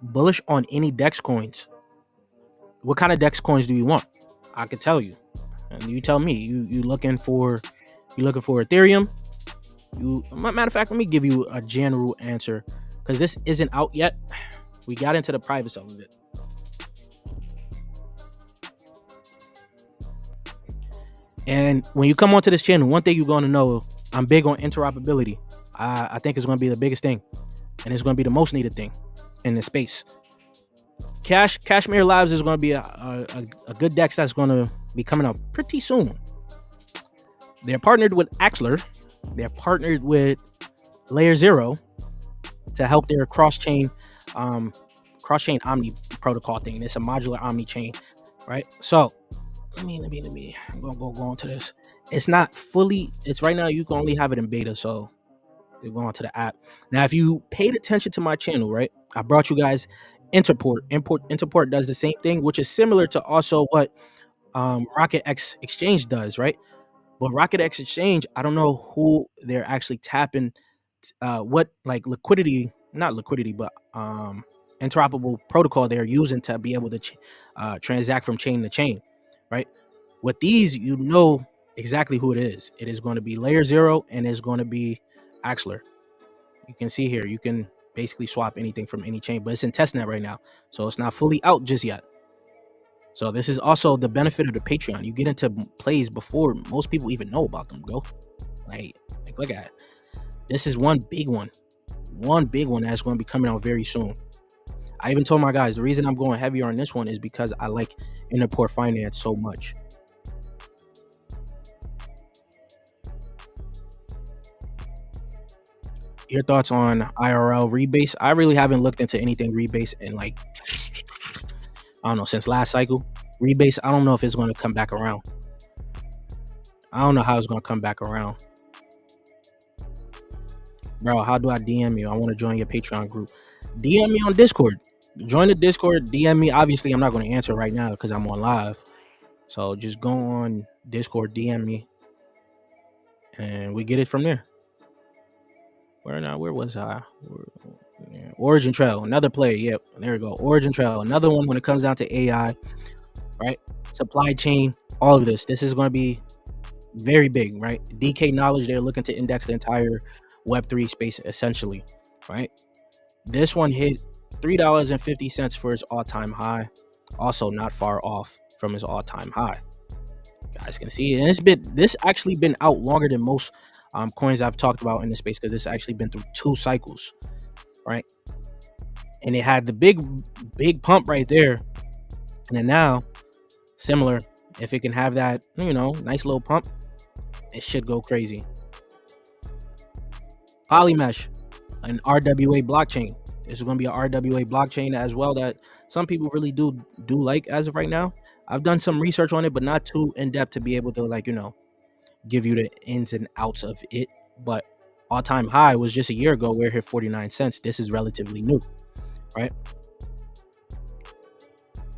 Bullish on any DEX coins. What kind of DEX coins do you want? I could tell you, and you tell me. You looking for Ethereum? Matter of fact, let me give you a general answer because this isn't out yet. We got into the private of it. And when you come onto this channel, one thing you're going to know, I'm big on interoperability. I think it's going to be the biggest thing, and it's going to be the most needed thing in this space. Cashmere Labs is going to be a good DEX that's going to be coming up pretty soon. They're partnered with Axler. They're partnered with Layer Zero to help their cross-chain Omni protocol thing. It's a modular Omni chain, right? So let me I'm gonna go into this. It's not fully, it's right now, you can only have it in beta, so you go onto the app. Now if you paid attention to my channel, right, I brought you guys Interport does the same thing, which is similar to also what RocketX Exchange does, right? But RocketX Exchange, I don't know who they're actually tapping, what like not liquidity, but interoperable protocol they're using to be able to transact from chain to chain, right? With these, you know exactly who it is. It is going to be Layer Zero, and it's going to be Axler. You can see here, you can basically swap anything from any chain, but it's in testnet right now, so it's not fully out just yet. So this is also the benefit of the Patreon. You get into plays before most people even know about them, bro. Like look at it. This is one big one that's going to be coming out very soon. I even told my guys the reason I'm going heavier on this one is because I like Interport Finance so much. Your thoughts on IRL rebase? I really haven't looked into anything rebase in like, I don't know, since last cycle. Rebase, I don't know if it's going to come back around. I don't know how it's going to come back around. Bro, how do I DM you? I want to join your Patreon group. DM me on Discord. Join the Discord. DM me. Obviously, I'm not going to answer right now because I'm on live. So just go on Discord, DM me, and we get it from there. Where was I? Origin Trail, another play. Yep, there we go. Origin Trail, another one when it comes down to AI, right? Supply chain, all of this. This is going to be very big, right? DK Knowledge, they're looking to index the entire Web3 space essentially, right? This one hit $3.50 for its all-time high. Also not far off from its all-time high. You guys can see it. And this actually been out longer than most coins I've talked about in this space, because it's actually been through 2 cycles, right? And it had the big pump right there, and then now similar, if it can have that, you know, nice little pump, it should go crazy. Polymesh, an RWA blockchain. This is going to be an RWA blockchain as well that some people really do like as of right now. I've done some research on it, but not too in depth to be able to, like, you know, give you the ins and outs of it. But all-time high was just a year ago where it hit 49 cents. This is relatively new, right?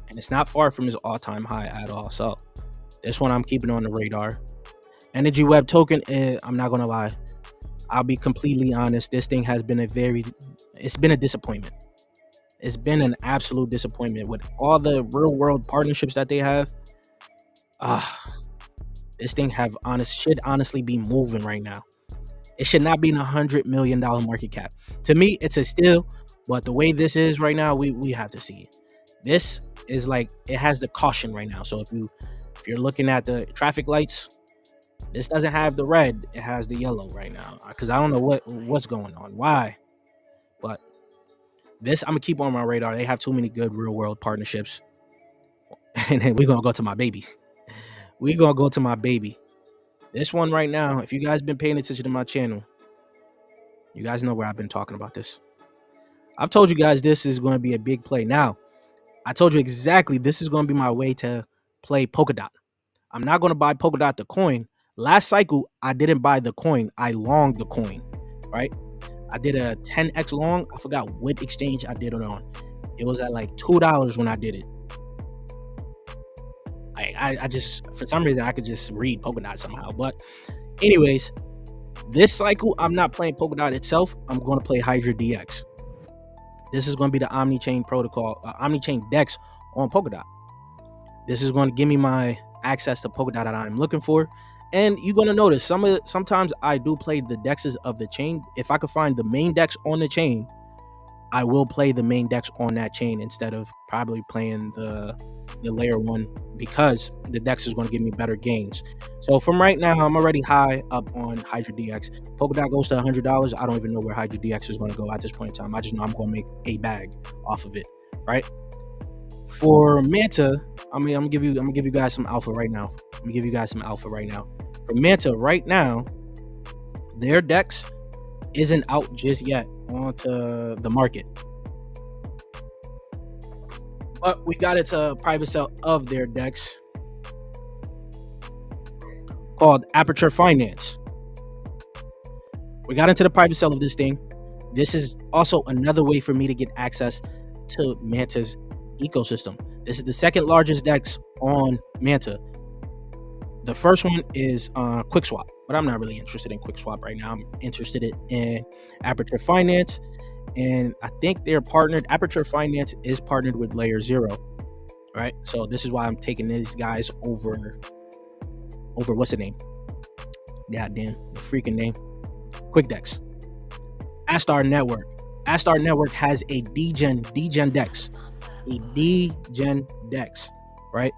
And it's not far from his all-time high at all. So this one I'm keeping on the radar. Energy Web token, I'm not gonna lie, I'll be completely honest, this thing has been it's been a disappointment. It's been an absolute disappointment with all the real world partnerships that they have. This thing should honestly be moving right now. It should not be in $100 million market cap. To me, it's a steal, but the way this is right now, we have to see it. This is like, it has the caution right now. So if you're looking at the traffic lights, this doesn't have the red, it has the yellow right now, because I don't know what's going on, why. But this I'm gonna keep on my radar. They have too many good real world partnerships. And then we're gonna go to my baby. This one right now, if you guys been paying attention to my channel, you guys know where I've been talking about this. I've told you guys this is going to be a big play. Now, I told you exactly this is going to be my way to play Polkadot. I'm not going to buy Polkadot the coin. Last cycle, I didn't buy the coin. I longed the coin, right? I did a 10x long. I forgot what exchange I did it on. It was at like $2 when I did it. I just, for some reason, I could just read Polkadot somehow. But anyways, this cycle, I'm not playing Polkadot itself. I'm going to play Hydra DX. This is going to be the Omni-Chain protocol, Omni-Chain DEX on Polkadot. This is going to give me my access to Polkadot that I'm looking for. And you're going to notice sometimes I do play the DEXs of the chain. If I could find the main DEX on the chain, I will play the main DEX on that chain instead of probably playing the layer one, because the DEX is going to give me better gains. So from right now, I'm already high up on Hydra DX. Polkadot goes to $100. I don't even know where Hydra DX is going to go at this point in time. I just know I'm going to make a bag off of it, right? For Manta, I'm gonna give you guys some alpha right now. For Manta right now, their DEX isn't out just yet onto the market, but we got into a private sale of their DEX called Aperture Finance. We got into the private sale of this thing. This is also another way for me to get access to Manta's ecosystem. This is the second largest DEX on Manta. The first one is QuickSwap, but I'm not really interested in QuickSwap right now. I'm interested in Aperture Finance, and I think they're partnered. Aperture Finance is partnered with Layer 0, right? So this is why I'm taking these guys over what's the name? God damn, the freaking name. QuickDex. Astar Network. Astar Network has a degen DEX. A degen DEX, right?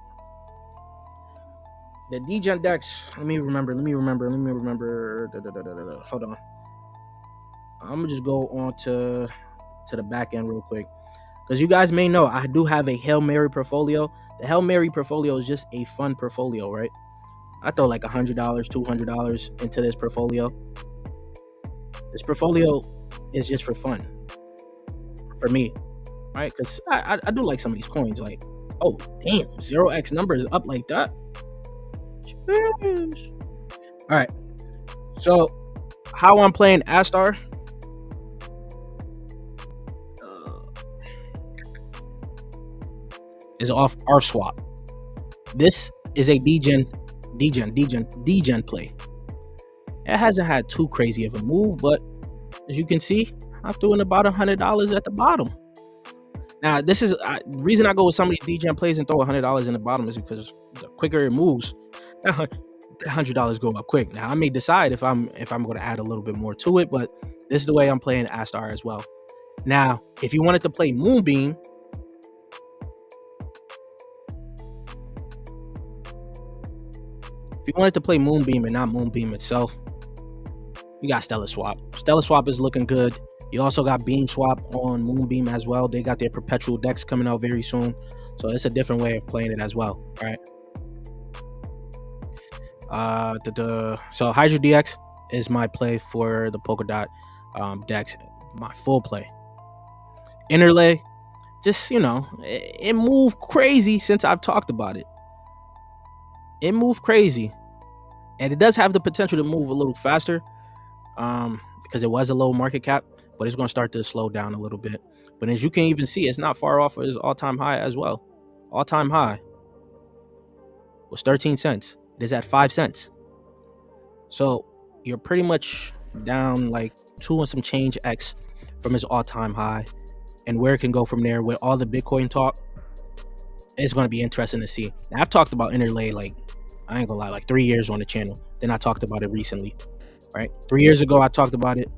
The degen DEX, let me remember. Hold on. I'm gonna just go on to the back end real quick, because you guys may know I do have a Hail Mary portfolio. The Hail Mary portfolio is just a fun portfolio, right? I throw like $100, $200 into this portfolio. This portfolio is just for fun, for me, right? Because I do like some of these coins. Like, oh damn, 0x number is up like that. Jeez. All right, so how I'm playing Astar, is off RSwap. This is a degen play. It hasn't had too crazy of a move, but as you can see, I'm doing about $100 at the bottom. Now, this is the reason I go with some of these degen plays and throw $100 in the bottom, is because the quicker it moves, $100 go up quick. Now, I may decide if I'm going to add a little bit more to it, but this is the way I'm playing Astar as well. Now, if you wanted to play Moonbeam, and not Moonbeam itself, you got Stellar Swap. Stellar Swap is looking good. You also got Beam Swap on Moonbeam as well. They got their perpetual DEX coming out very soon, so it's a different way of playing it as well, right? So Hydra DX is my play for the Polkadot DEX, my full play. Interlay, just, you know, it moved crazy since I've talked about it. It moved crazy, and it does have the potential to move a little faster, because it was a low market cap, but it's going to start to slow down a little bit. But as you can even see, it's not far off of its all-time high as well. All-time high was 13 cents. It is at 5 cents. So you're pretty much down like 2 and some change X from its all-time high. And where it can go from there with all the Bitcoin talk, it's going to be interesting to see. Now, I've talked about Interlay, like, I ain't gonna lie, like 3 years on the channel. Then I talked about it recently, right? 3 years ago, I talked about it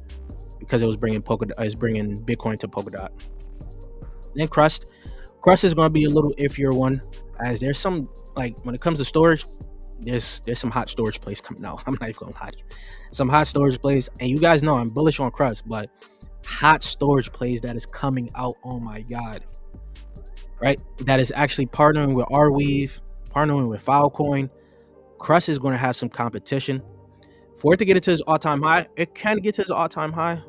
because it was bringing Bitcoin to Polkadot. Then Crust is going to be a little iffier one, as there's some, like, when it comes to storage, there's some hot storage plays coming out. I'm not even gonna lie, some hot storage plays, and you guys know I'm bullish on Crust, but hot storage plays that is coming out, oh my god, right? That is actually partnering with Arweave, partnering with Filecoin. Crust is going to have some competition for it to get it to its all-time high. It can get to its all-time high.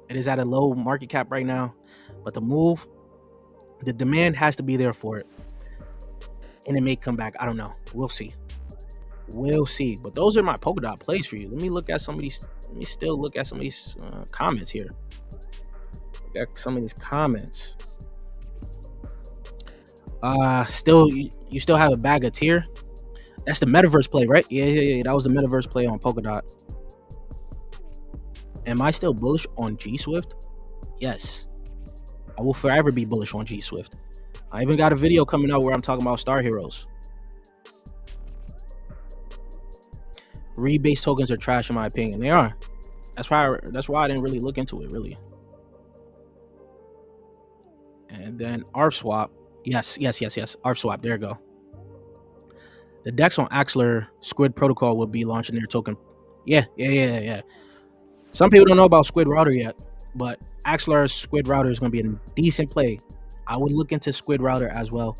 It is at a low market cap right now, but the demand has to be there for it, and it may come back. I don't know. We'll see. But those are my Polkadot plays for you. Let me look at some of these. Let me still look at some of these comments here. Look at some of these comments. Still, you still have a bag of tier. That's the metaverse play, right? Yeah. That was the metaverse play on Polkadot. Am I still bullish on G Swift? Yes. I will forever be bullish on G Swift. I even got a video coming out where I'm talking about Star Heroes. Rebase tokens are trash in my opinion. They are. That's why I didn't really look into it really. And then ARF swap. Yes. ARF swap. There you go. The DEX on Axler Squid Protocol will be launching their token. Yeah. Some people don't know about Squid Router yet, but Axler's Squid Router is going to be a decent play. I would look into Squid Router as well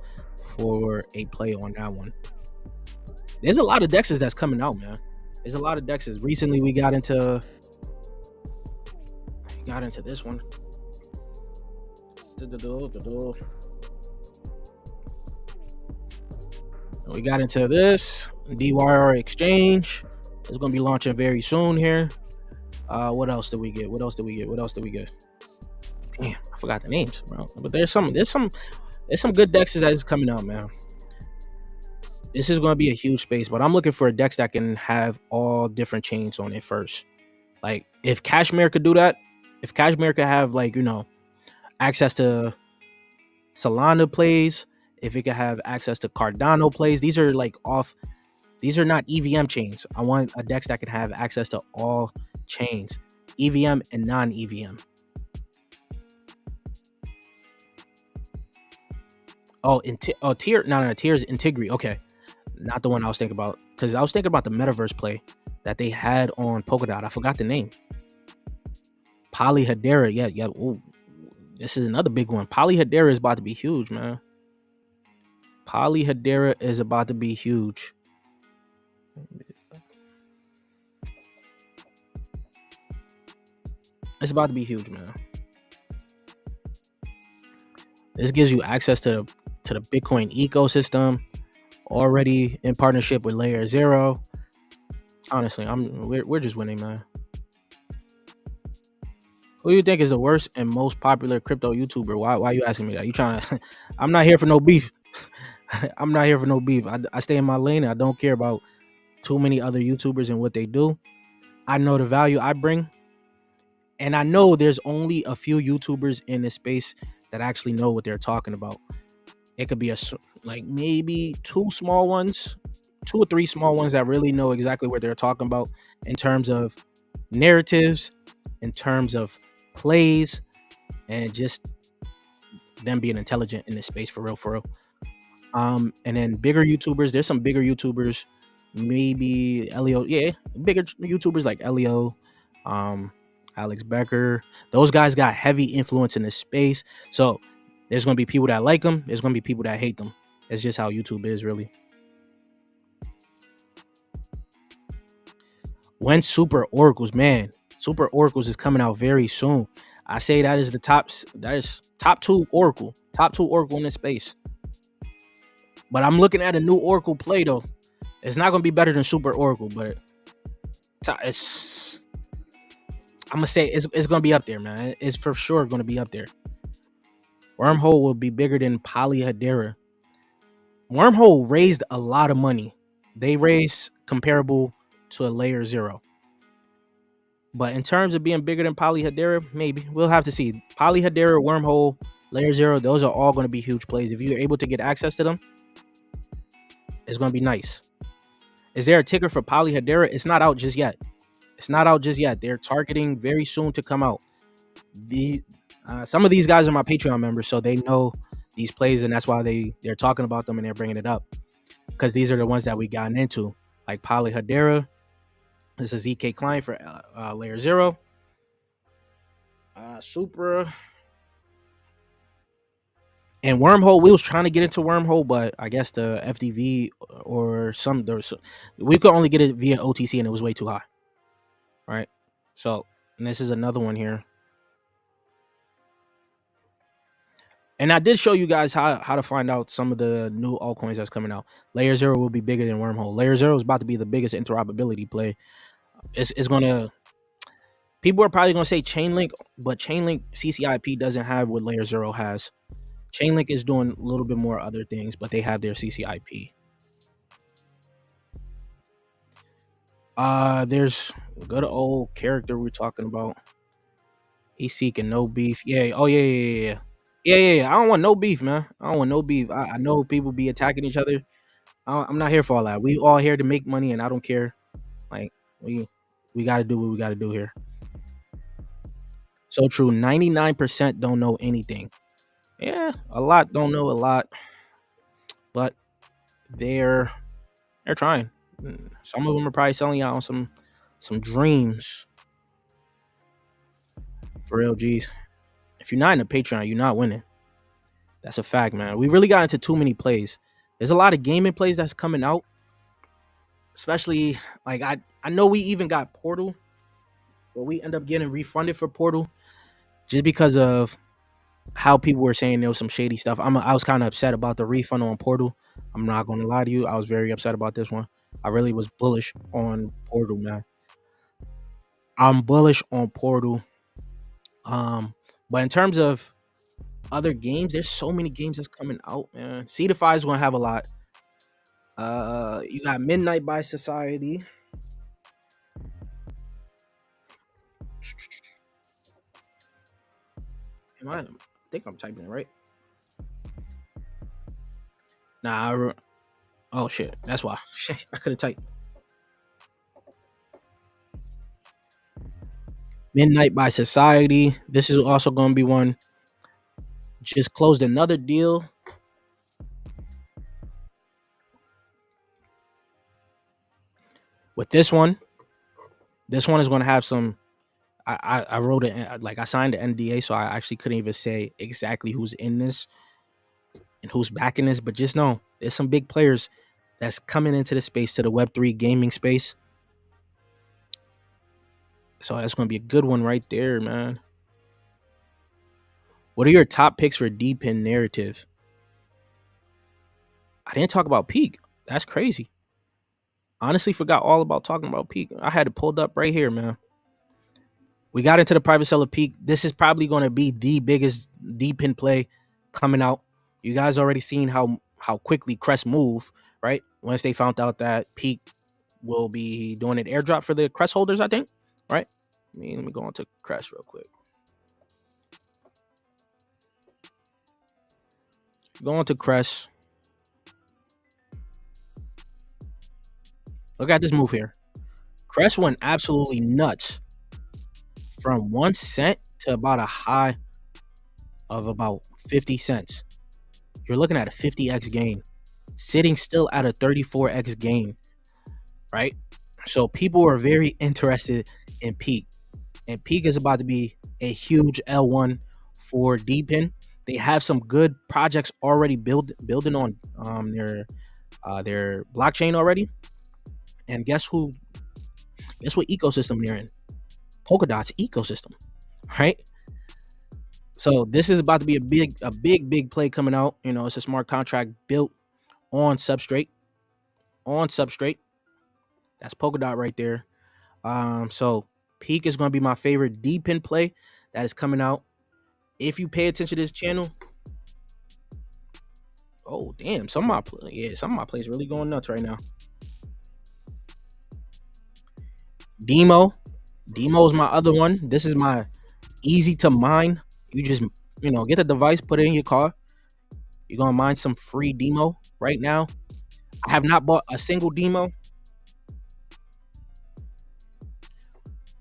for a play on that one. There's a lot of DEXs that's coming out, man. There's a lot of DEXs. Recently, we got into this one. We got into this DYR exchange. It's going to be launching very soon here. What else did we get? Damn, I forgot the names, bro. But there's some good DEXs that is coming out, man. This is going to be a huge space, but I'm looking for a DEX that can have all different chains on it first. Like if Cashmere could do that, if Cashmere could have like, you know, access to Solana plays, if it could have access to Cardano plays, these are not EVM chains. I want a DEX that can have access to all chains, EVM and non-EVM. Tier is Integrity. Okay, not the one I was thinking about, because I was thinking about the metaverse play that they had on Polkadot. I forgot the name. Poly Hedera. Yeah. Ooh, this is another big one. Poly Hedera is about to be huge, man. Poly Hedera is about to be huge. It's about to be huge, man. This gives you access to the Bitcoin ecosystem, already in partnership with Layer Zero. Honestly, we're just winning, man. Who do you think is the worst and most popular crypto YouTuber? Why are you asking me that? You trying to? I'm not here for no beef. I'm not here for no beef. I stay in my lane. I don't care about too many other YouTubers and what they do. I know the value I bring, and I know there's only a few YouTubers in this space that actually know what they're talking about. It could be maybe 2 or 3 small ones that really know exactly what they're talking about in terms of narratives, in terms of plays, and just them being intelligent in this space for real. And then bigger YouTubers, there's some bigger YouTubers, maybe Elio, bigger YouTubers like Elio, Alex Becker. Those guys got heavy influence in this space. So there's going to be people that like them. There's going to be people that hate them. It's just how YouTube is, really. When Super Oracles, man. Super Oracles is coming out very soon. I say that is top 2 Oracle. Top 2 Oracle in this space. But I'm looking at a new Oracle play, though. It's not going to be better than Super Oracle, but I'm going to say it's going to be up there, man. It's for sure going to be up there. Wormhole will be bigger than Poly Hedera. Wormhole raised a lot of money. They raised comparable to a Layer Zero. But in terms of being bigger than Poly Hedera, maybe. We'll have to see. Poly Hedera, Wormhole, Layer Zero, those are all going to be huge plays. If you're able to get access to them, it's going to be nice. Is there a ticker for Poly Hedera? It's not out just yet. They're targeting very soon to come out. Some of these guys are my Patreon members, so they know these plays, and that's why they're talking about them and they're bringing it up, because these are the ones that we gotten into, like Poly Hedera. This is EK client for Layer Zero. Supra. And Wormhole, we was trying to get into Wormhole, but I guess the FDV or we could only get it via OTC, and it was way too high. Right? So, and this is another one here. And I did show you guys how to find out some of the new altcoins that's coming out. Layer Zero will be bigger than Wormhole. Layer Zero is about to be the biggest interoperability play. It's gonna. People are probably gonna say Chainlink, but Chainlink CCIP doesn't have what Layer Zero has. Chainlink is doing a little bit more other things, but they have their CCIP. There's a good old character we're talking about. He's seeking no beef. Yeah. Oh yeah. I don't want no beef, man. I don't want no beef. I know people be attacking each other. I'm not here for all that. We all here to make money, and I don't care. Like we got to do what we got to do here. So true. 99% don't know anything. Yeah, a lot don't know a lot, but they're they're trying. Some of them are probably selling out on some dreams. For real, G's. If you're not in a Patreon, you're not winning. That's a fact, man. We really got into too many plays. There's a lot of gaming plays that's coming out. Especially like I know we even got Portal, but we end up getting refunded for Portal just because of how people were saying there was some shady stuff. I was kind of upset about the refund on Portal. I'm not gonna lie to you. I was very upset about this one. I really was bullish on Portal, man. I'm bullish on Portal. But in terms of other games, there's so many games that's coming out, man. Cedarfy is gonna have a lot. You got Midnight by Society. I think I'm typing it right. Nah. Oh shit. That's why. I couldn't type. Midnight by Society. This is also gonna be one. Just closed another deal. With this one is going to have some. I wrote it like I signed the NDA, so I actually couldn't even say exactly who's in this and who's backing this. But just know there's some big players that's coming into the space, to the Web3 gaming space. So that's going to be a good one right there, man. What are your top picks for deep in narrative? I didn't talk about Peak. That's crazy. Honestly, forgot all about talking about Peak. I had it pulled up right here, man. We got into the private seller Peak. This is probably going to be the biggest deep in play coming out. You guys already seen how quickly Crest move, right? Once they found out that Peak will be doing an airdrop for the Crest holders, I think, right? Let me go on to Crest real quick. Go on to Crest. Look at this move here. Crest went absolutely nuts from 1 cent to about a high of about 50 cents. You're looking at a 50x gain, sitting still at a 34x gain, right? So people are very interested in Peak, and Peak is about to be a huge L1 for Deepin. They have some good projects already building on their blockchain already. And guess what ecosystem they're in? Polkadot's ecosystem, right? So this is about to be a big play coming out. It's a smart contract built on Substrate. That's Polkadot right there. So Peak is going to be my favorite deep in play that is coming out. If you pay attention to this channel, oh damn, some of my plays really going nuts right now. Demo is my other one. This is my easy to mine. You just get the device, put it in your car. You're gonna mine some free demo right now. I have not bought a single demo.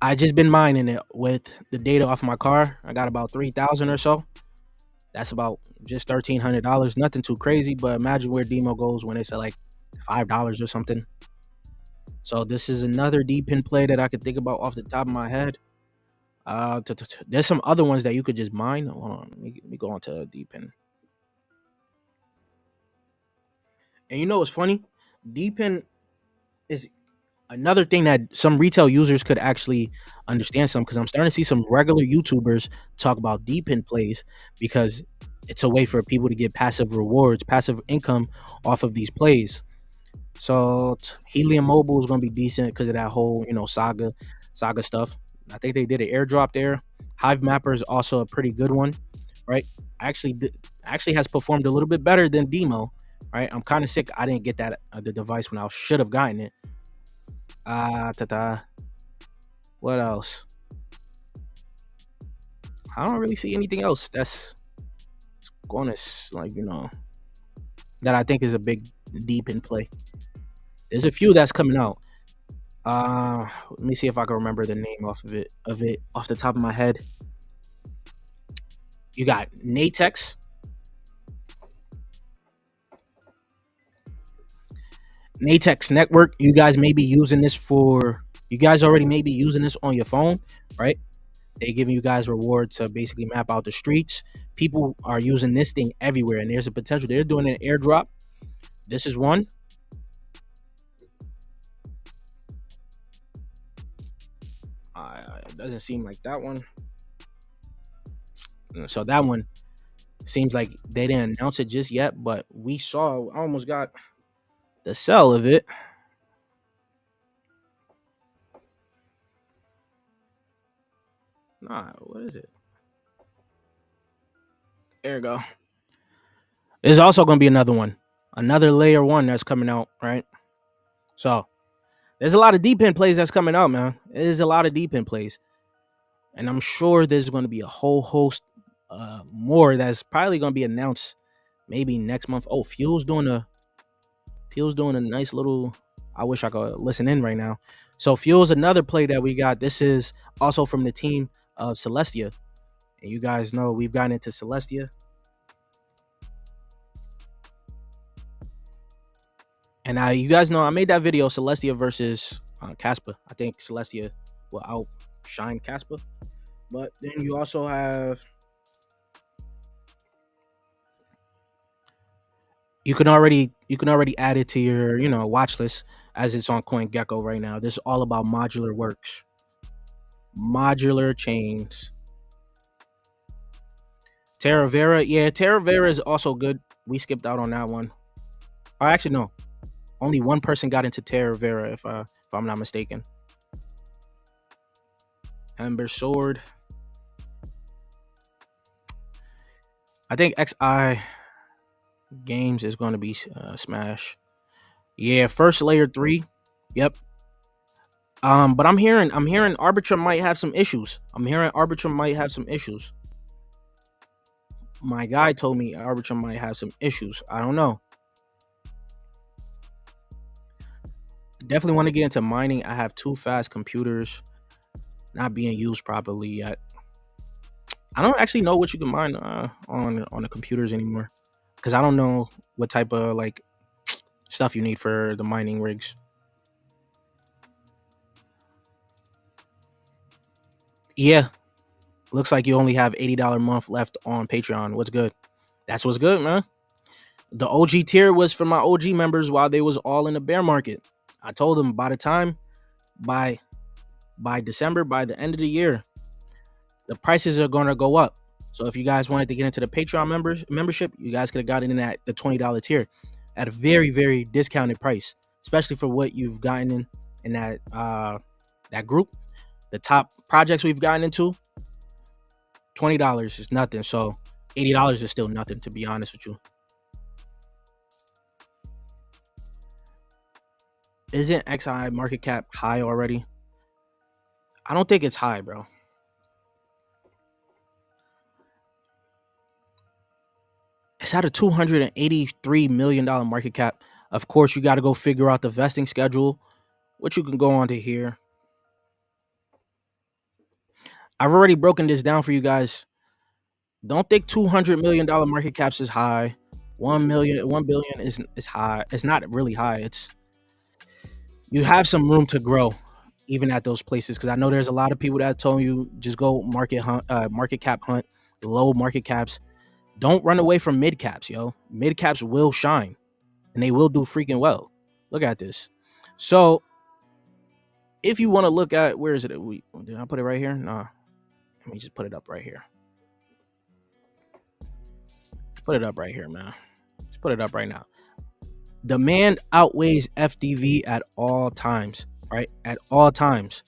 I just been mining it with the data off my car. I got about 3,000 or so. That's about just $1,300. Nothing too crazy, but imagine where demo goes when it's at like $5 or something. So this is another deep in play that I could think about off the top of my head. There's some other ones that you could just mine. Hold on, let me go on to deep in. And what's funny? Deep in is another thing that some retail users could actually understand because I'm starting to see some regular YouTubers talk about deep in plays because it's a way for people to get passive rewards, passive income off of these plays. So Helium Mobile is going to be decent because of that whole, saga stuff. I think they did an airdrop there. Hive Mapper is also a pretty good one. right? Actually has performed a little bit better than Demo, right? I'm kind of sick. I didn't get that the device when I should have gotten it. What else? I don't really see anything else that's going to like that I think is a big deep in play. There's a few that's coming out. Let me see if I can remember the name of it off the top of my head. You got Natex Network. You guys may be using this you guys already may be using this on your phone, right? They're giving you guys rewards to basically map out the streets. People are using this thing everywhere, and there's a potential. They're doing an airdrop. This is one. It doesn't seem like that one. So that one seems like they didn't announce it just yet, but we saw. I almost got the sell of it. Nah, what is it? There you go. There's also going to be another one, another layer one that's coming out, right? So there's a lot of deep in plays that's coming out, man. There's a lot of deep in plays, and I'm sure there's going to be a whole host more that's probably going to be announced maybe next month. Oh, Fuel's doing a nice little. I wish I could listen in right now. So Fuel's another play that we got. This is also from the team of Celestia, and you guys know we've gotten into Celestia. And you guys know I made that video Celestia versus Casper. I think Celestia will outshine Casper. But then you also have you can already add it to your watch list as it's on CoinGecko right now. This is all about modular works, modular chains. Terravera, yeah, Terravera is also good. We skipped out on that one. Oh, actually no, only one person got into Terravera if I'm not mistaken. Ember Sword. I think XI Games is going to be Smash. Yeah, first layer 3. Yep. But I'm hearing Arbitrum might have some issues. My guy told me Arbitrum might have some issues. I don't know. Definitely want to get into mining. I have 2 fast computers not being used properly yet. I don't actually know what you can mine on the computers anymore, because I don't know what type of like stuff you need for the mining rigs. Yeah, looks like you only have $80 a month left on Patreon. What's good? That's what's good, man. The OG tier was for my OG members while they was all in the bear market. I told them by December, by the end of the year, the prices are going to go up. So if you guys wanted to get into the Patreon membership, you guys could have gotten in at the $20 tier at a very, very discounted price, especially for what you've gotten in that group. The top projects we've gotten into, $20 is nothing. So $80 is still nothing, to be honest with you. Isn't XI market cap high already? I don't think it's high, bro. It's at a $283 million market cap. Of course, you got to go figure out the vesting schedule, which you can go on to here. I've already broken this down for you guys. Don't think $200 million market caps is high. 1 billion is high. It's not really high. You have some room to grow even at those places, because I know there's a lot of people that told you just go market cap hunt, low market caps. Don't run away from mid caps, yo. Mid caps will shine, and they will do freaking well. Look at this. So, if you want to look at, where is it? Did I put it right here? Nah. Let me just put it up right here. Put it up right here, man. Let's put it up right now. Demand outweighs FDV at all times, right? At all times.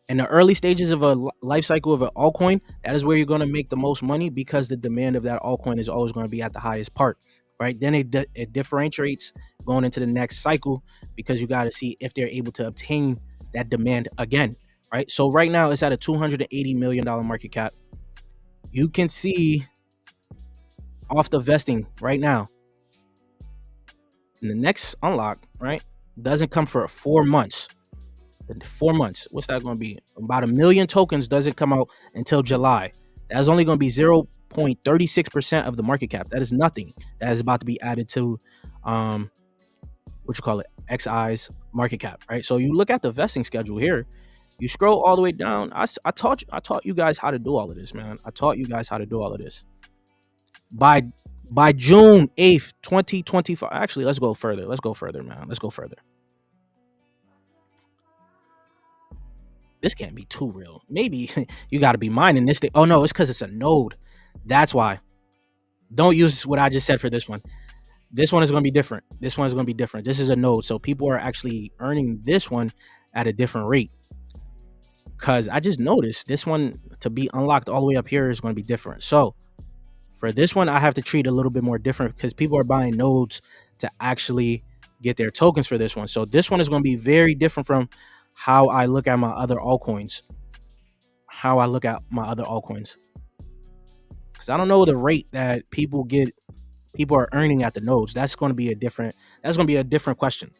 In the early stages of a life cycle of an altcoin, that is where you're going to make the most money, because the demand of that altcoin is always going to be at the highest part, right? Then it differentiates going into the next cycle, because you got to see if they're able to obtain that demand again, right? So right now it's at a $280 million market cap. You can see off the vesting right now, in the next unlock, right, doesn't come for 4 months. 4 months. What's that going to be? About 1 million tokens doesn't come out until July. That's only going to be 0.36% of the market cap. That is nothing. That is about to be added to what you call it, XI's market cap, right? So you look at the vesting schedule here, you scroll all the way down. I taught you guys how to do all of this, man. I taught you guys how to do all of this. By June 8th, 2025. Actually, let's go further. Let's go further, man. Let's go further. This can't be too real. Maybe you got to be mining this thing. Oh no, it's because it's a node. That's why. Don't use what I just said for this one. This one is going to be different. This one is going to be different. This is a node. So people are actually earning this one at a different rate. Because I just noticed this one to be unlocked all the way up here is going to be different. So for this one, I have to treat it a little bit more different, because people are buying nodes to actually get their tokens for this one. So this one is going to be very different from how I look at my other altcoins. Because I don't know the rate that people are earning at the nodes. That's going to be a different question.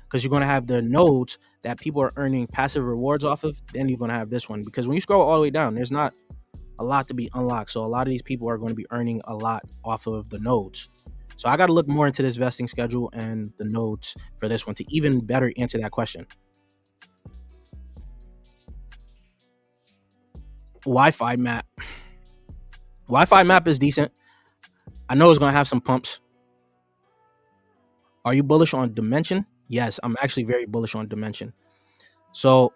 Because you're going to have the nodes that people are earning passive rewards off of. Then you're going to have this one, because when you scroll all the way down, there's not a lot to be unlocked. So a lot of these people are going to be earning a lot off of the nodes. So I got to look more into this vesting schedule and the nodes for this one to even better answer that question. Wi-Fi map. Wi-Fi map is decent. I know it's going to have some pumps. Are you bullish on Dimension? Yes, I'm actually very bullish on Dimension. So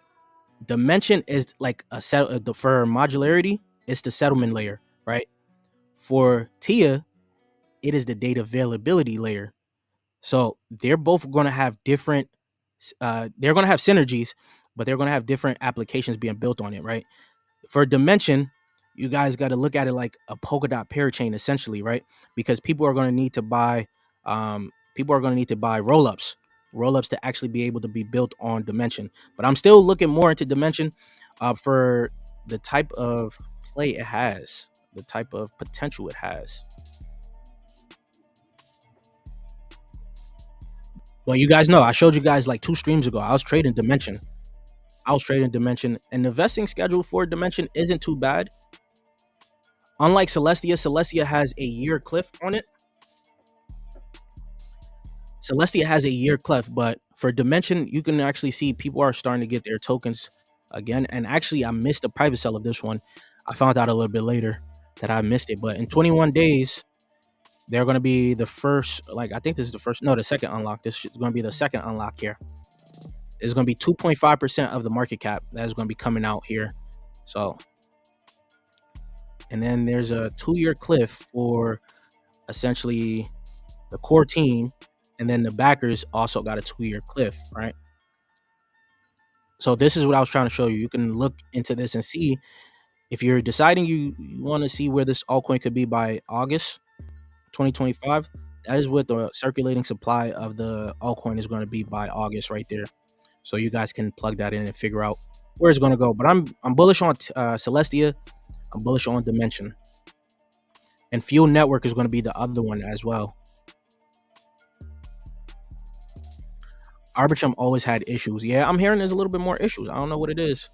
Dimension is like a set for modularity. It's the settlement layer, right? For TIA, it is the data availability layer. So they're both going to have different, they're going to have synergies, but they're going to have different applications being built on it, right? For Dimension, you guys got to look at it like a Polkadot parachain, essentially, right? Because people are going to need to buy, rollups to actually be able to be built on Dimension. But I'm still looking more into Dimension for the type of play it has, the type of potential it has. Well, you guys know, I showed you guys like 2 streams ago, I was trading Dimension. And the vesting schedule for Dimension isn't too bad. Unlike Celestia has a year cliff on it. Celestia has a year cliff, but for Dimension, you can actually see people are starting to get their tokens again. And actually, I missed the private sale of this one. I found out a little bit later that I missed it. But in 21 days, they're going to be the first, like, I think this is the second unlock. This is going to be the second unlock here. It's going to be 2.5% of the market cap that is going to be coming out here. So, and then there's a 2-year cliff for essentially the core team. And then the backers also got a 2-year cliff, right? So this is what I was trying to show you. You can look into this and see if you're deciding you want to see where this altcoin could be by August 2025. That is what the circulating supply of the altcoin is going to be by August right there. So you guys can plug that in and figure out where it's going to go. But I'm bullish on Celestia. I'm bullish on Dimension. And Fuel Network is going to be the other one as well. Arbitrum always had issues. Yeah, I'm hearing there's a little bit more issues. I don't know what it is.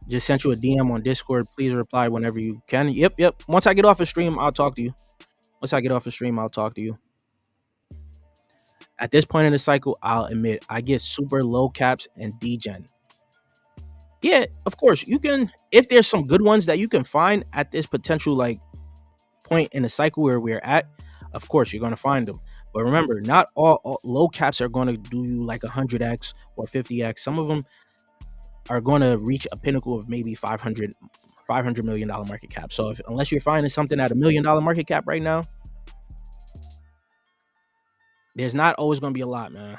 Just sent you a DM on Discord. Please reply whenever you can. Yep. Once I get off the stream, I'll talk to you. At this point in the cycle, I'll admit I get super low caps and degen. Yeah, of course you can. If there's some good ones that you can find at this potential like point in the cycle where we're at, of course you're going to find them. But remember, not all low caps are going to do you like 100x or 50x. Some of them are going to reach a pinnacle of maybe $500 million market cap. So unless you're finding something at $1 million market cap right now, there's not always going to be a lot, man.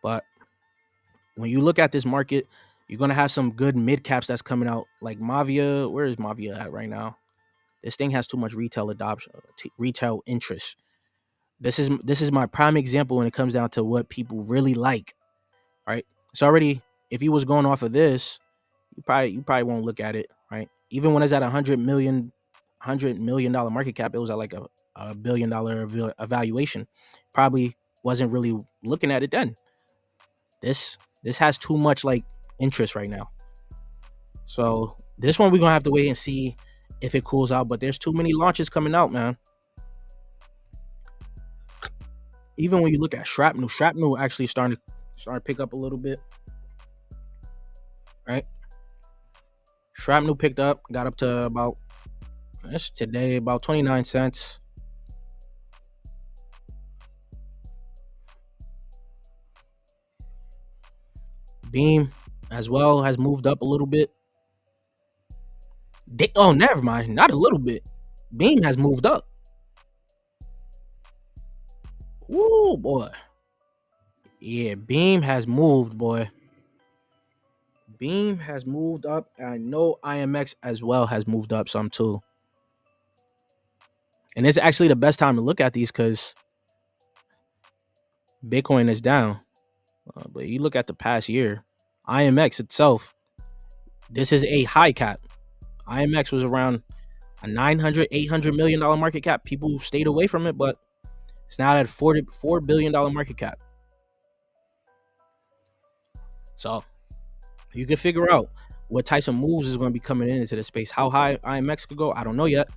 But when you look at this market, you're gonna have some good mid caps that's coming out. Like Mavia, where is Mavia at right now? This thing has too much retail adoption, retail interest. This is my prime example when it comes down to what people really like. Right? It's already, if you was going off of this, you probably won't look at it, right? Even when it's at $100 million market cap, it was at like a $1 billion evaluation. Probably wasn't really looking at it then. This has too much like interest right now. So this one we're gonna have to wait and see if it cools out. But there's too many launches coming out, man. Even when you look at Shrapnel actually starting to pick up a little bit, right? Shrapnel picked up, got up to about, that's today, about 29 cents. Beam as well has moved up a little bit. Oh, never mind, not a little bit. Beam has moved up. Woo, boy. Yeah, Beam has moved, boy. Beam has moved up. And I know IMX as well has moved up some too. And it's actually the best time to look at these because Bitcoin is down. But you look at the past year, IMX itself, this is a high cap. IMX was around a $900-800 million market cap. People stayed away from it, but it's now at $4 billion market cap. So you can figure out what types of moves is going to be coming into the space. How high IMX could go, I don't know yet,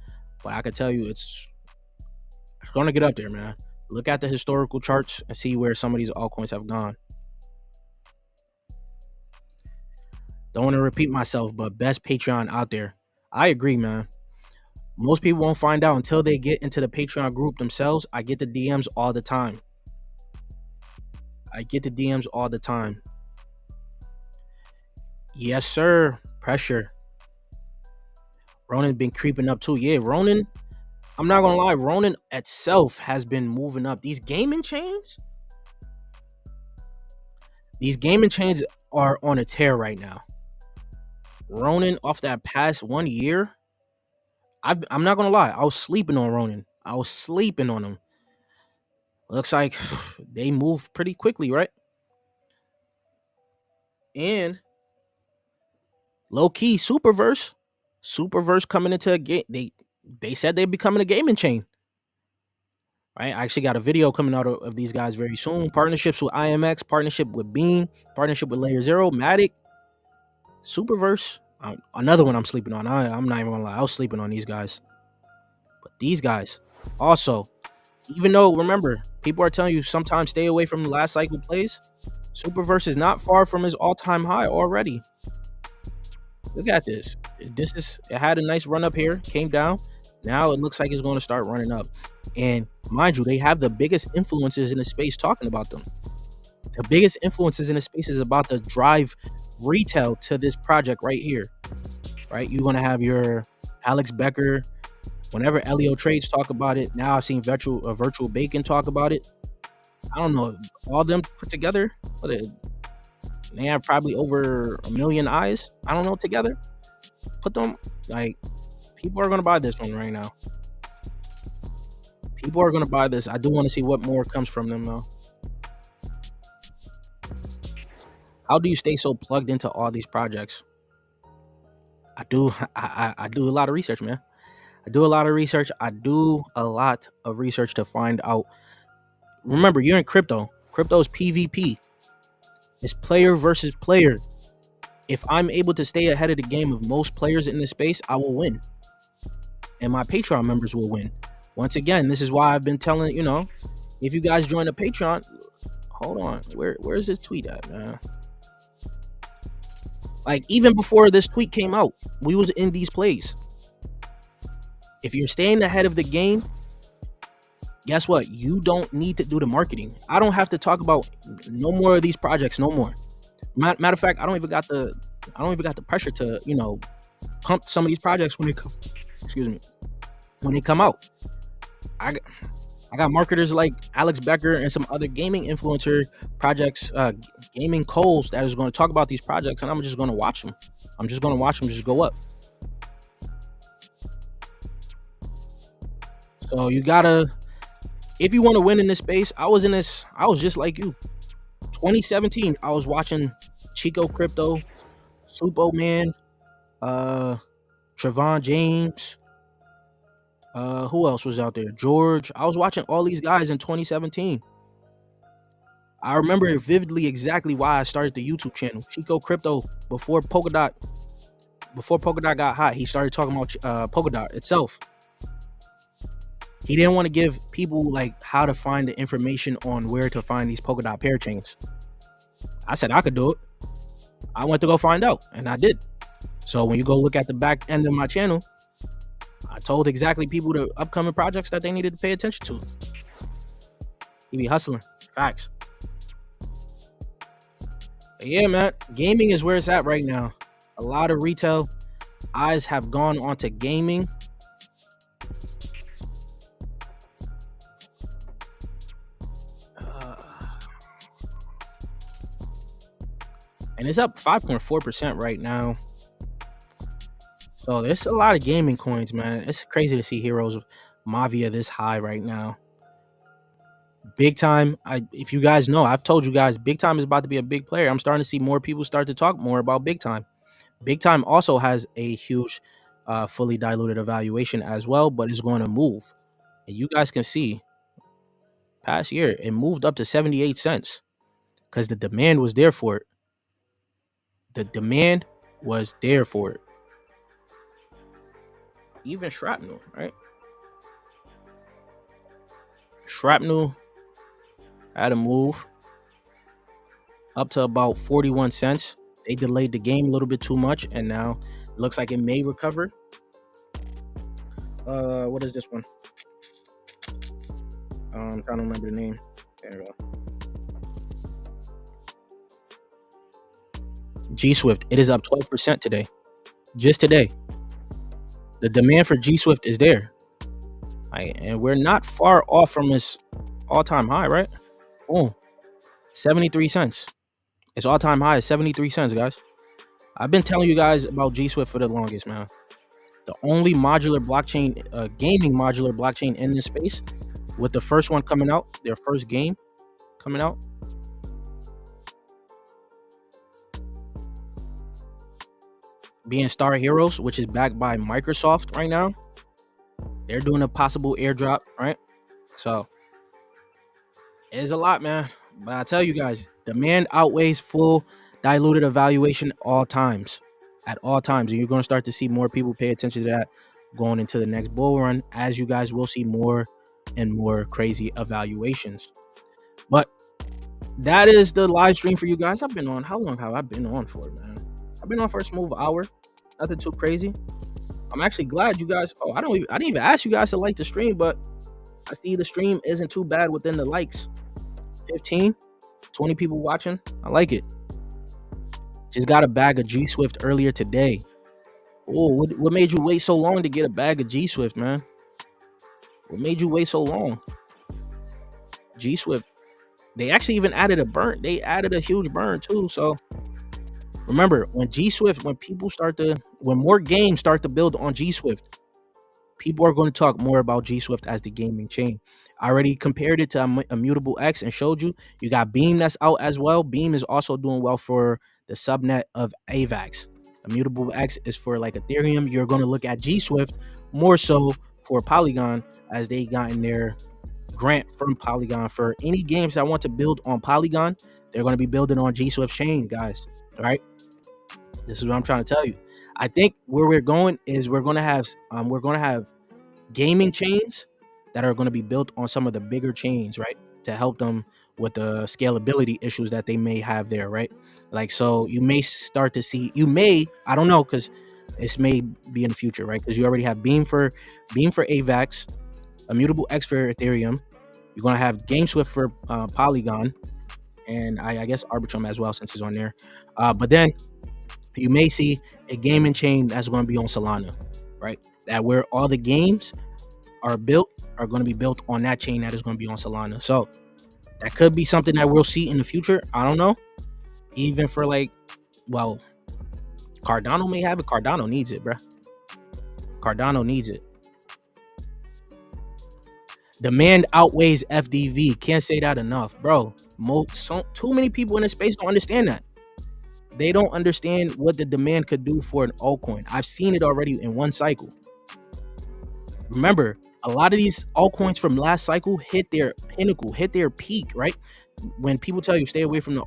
but I can tell you it's going to get up there, man. Look at the historical charts and see where some of these altcoins have gone. Don't want to repeat myself, but best Patreon out there. I agree, man. Most people won't find out until they get into the Patreon group themselves. I get the DMs all the time. Yes, sir. Pressure. Ronin been creeping up too. Yeah, Ronin. I'm not gonna lie. Ronin itself has been moving up. These gaming chains are on a tear right now. Ronin off that past 1 year. I'm not gonna lie. I was sleeping on Ronin. I was sleeping on him. Looks like they move pretty quickly, right? And low key, Superverse coming into a game. They said they'd be coming a gaming chain. Right? I actually got a video coming out of these guys very soon. Partnerships with IMX, partnership with Beam, partnership with Layer Zero, Matic, Superverse. Another one I'm sleeping on. I'm not even gonna lie. I was sleeping on these guys. But these guys also, even though, remember, people are telling you sometimes stay away from the last cycle plays, Superverse is not far from his all-time high already. Look at this. It had a nice run up here, came down. Now it looks like it's going to start running up. And mind you, they have the biggest influences in the space talking about them. The biggest influences in the space is about to drive retail to this project right here. Right? You're going to have your Alex Becker. Whenever Elio Trades talk about it, now I've seen Virtual Bacon talk about it. I don't know, all of them put together, they have probably over 1 million eyes. I don't know, together. Put them, like, people are going to buy this one right now. People are going to buy this. I do want to see what more comes from them, though. How do you stay so plugged into all these projects? I do a lot of research, man. I do a lot of research to find out. Remember, you're in crypto. Crypto is PvP. It's player versus player. If I'm able to stay ahead of the game of most players in this space, I will win. And my Patreon members will win. Once again, this is why I've been telling, if you guys join the Patreon, hold on. Where's this tweet at, man? Like, even before this tweet came out, we was in these plays. If you're staying ahead of the game, guess what? You don't need to do the marketing. I don't have to talk about no more of these projects no more. Matter of fact, I don't even got the pressure to, pump some of these projects when they come. When they come out. I got marketers like Alex Becker and some other gaming influencer projects, gaming coals that is going to talk about these projects, and I'm just going to watch them. I'm just going to watch them just go up. So you gotta, if you want to win in this space, I was just like you. 2017, I was watching Chico Crypto, Supo Man, Trevon James, who else was out there? George. I was watching all these guys in 2017. I remember vividly exactly why I started the YouTube channel. Chico Crypto, before Polkadot got hot, he started talking about Polkadot itself. He didn't want to give people like how to find the information on where to find these Polkadot parachains. I said I could do it. I went to go find out, and I did. So when you go look at the back end of my channel, I told exactly people the upcoming projects that they needed to pay attention to. He be hustling. Facts. But yeah, man. Gaming is where it's at right now. A lot of retail eyes have gone onto gaming. And it's up 5.4% right now. So there's a lot of gaming coins, man. It's crazy to see Heroes Mavia this high right now. Big Time, if you guys know, I've told you guys, Big Time is about to be a big player. I'm starting to see more people start to talk more about Big Time. Big Time also has a huge fully diluted evaluation as well, but it's going to move. And you guys can see past year, it moved up to 78 cents because the demand was there for it. The demand was there for it. Even Shrapnel, right? Shrapnel had a move up to about 41 cents. They delayed the game a little bit too much, and now it looks like it may recover. What is this one? I'm trying to remember the name. There we go. G Swift. It is up 12% today. Just today. The demand for G Swift is there. And we're not far off from this all-time high, right? Boom. 73 cents. Its all-time high is 73 cents, guys. I've been telling you guys about G Swift for the longest, man. The only modular blockchain, gaming modular blockchain in this space, with the first one coming out, their first game coming out. Being Star Heroes, which is backed by Microsoft right now. They're doing a possible airdrop, right? So it's a lot, man. But I tell you guys, demand outweighs full diluted evaluation all times. At all times. And you're going to start to see more people pay attention to that going into the next bull run, as you guys will see more and more crazy evaluations. But that is the live stream for you guys. I've been on. How long have I been on for, man? I've been on for a smooth hour. Nothing too crazy. I'm actually glad you guys. I didn't even ask you guys to like the stream, but I see the stream isn't too bad within the likes. 15, 20 people watching. I like it. Just got a bag of G Swift earlier today. Oh, what made you wait so long to get a bag of G Swift, man? What made you wait so long? G Swift. They actually even added a burn. They added a huge burn too. So remember, when G Swift, when more games start to build on G Swift, people are going to talk more about G Swift as the gaming chain. I already compared it to Immutable X and showed you. You got Beam that's out as well. Beam is also doing well for the subnet of AVAX. Immutable X is for like Ethereum. You're going to look at G Swift more so for Polygon, as they got in their grant from Polygon for any games that want to build on Polygon. They're going to be building on G Swift chain, guys. All right. This is what I'm trying to tell you. I think where we're going is we're going to have gaming chains that are going to be built on some of the bigger chains, right, to help them with the scalability issues that they may have there, right? Like, so you may start to see, I don't know, because this may be in the future, right? Because you already have Beam for AVAX, Immutable X for Ethereum. You're going to have GameSwift for Polygon, and I guess Arbitrum as well, since it's on there. But then you may see a gaming chain that's going to be on Solana, right? That where all the games are built are going to be built on that chain that is going to be on Solana. So that could be something that we'll see in the future. I don't know. Even for like, well, Cardano may have it. Cardano needs it, bruh. Cardano needs it. Demand outweighs FDV. Can't say that enough, bro. Too many people in the space don't understand that. They don't understand what the demand could do for an altcoin. I've seen it already in one cycle. Remember, a lot of these altcoins from last cycle hit their pinnacle, hit their peak, right? When people tell you stay away from the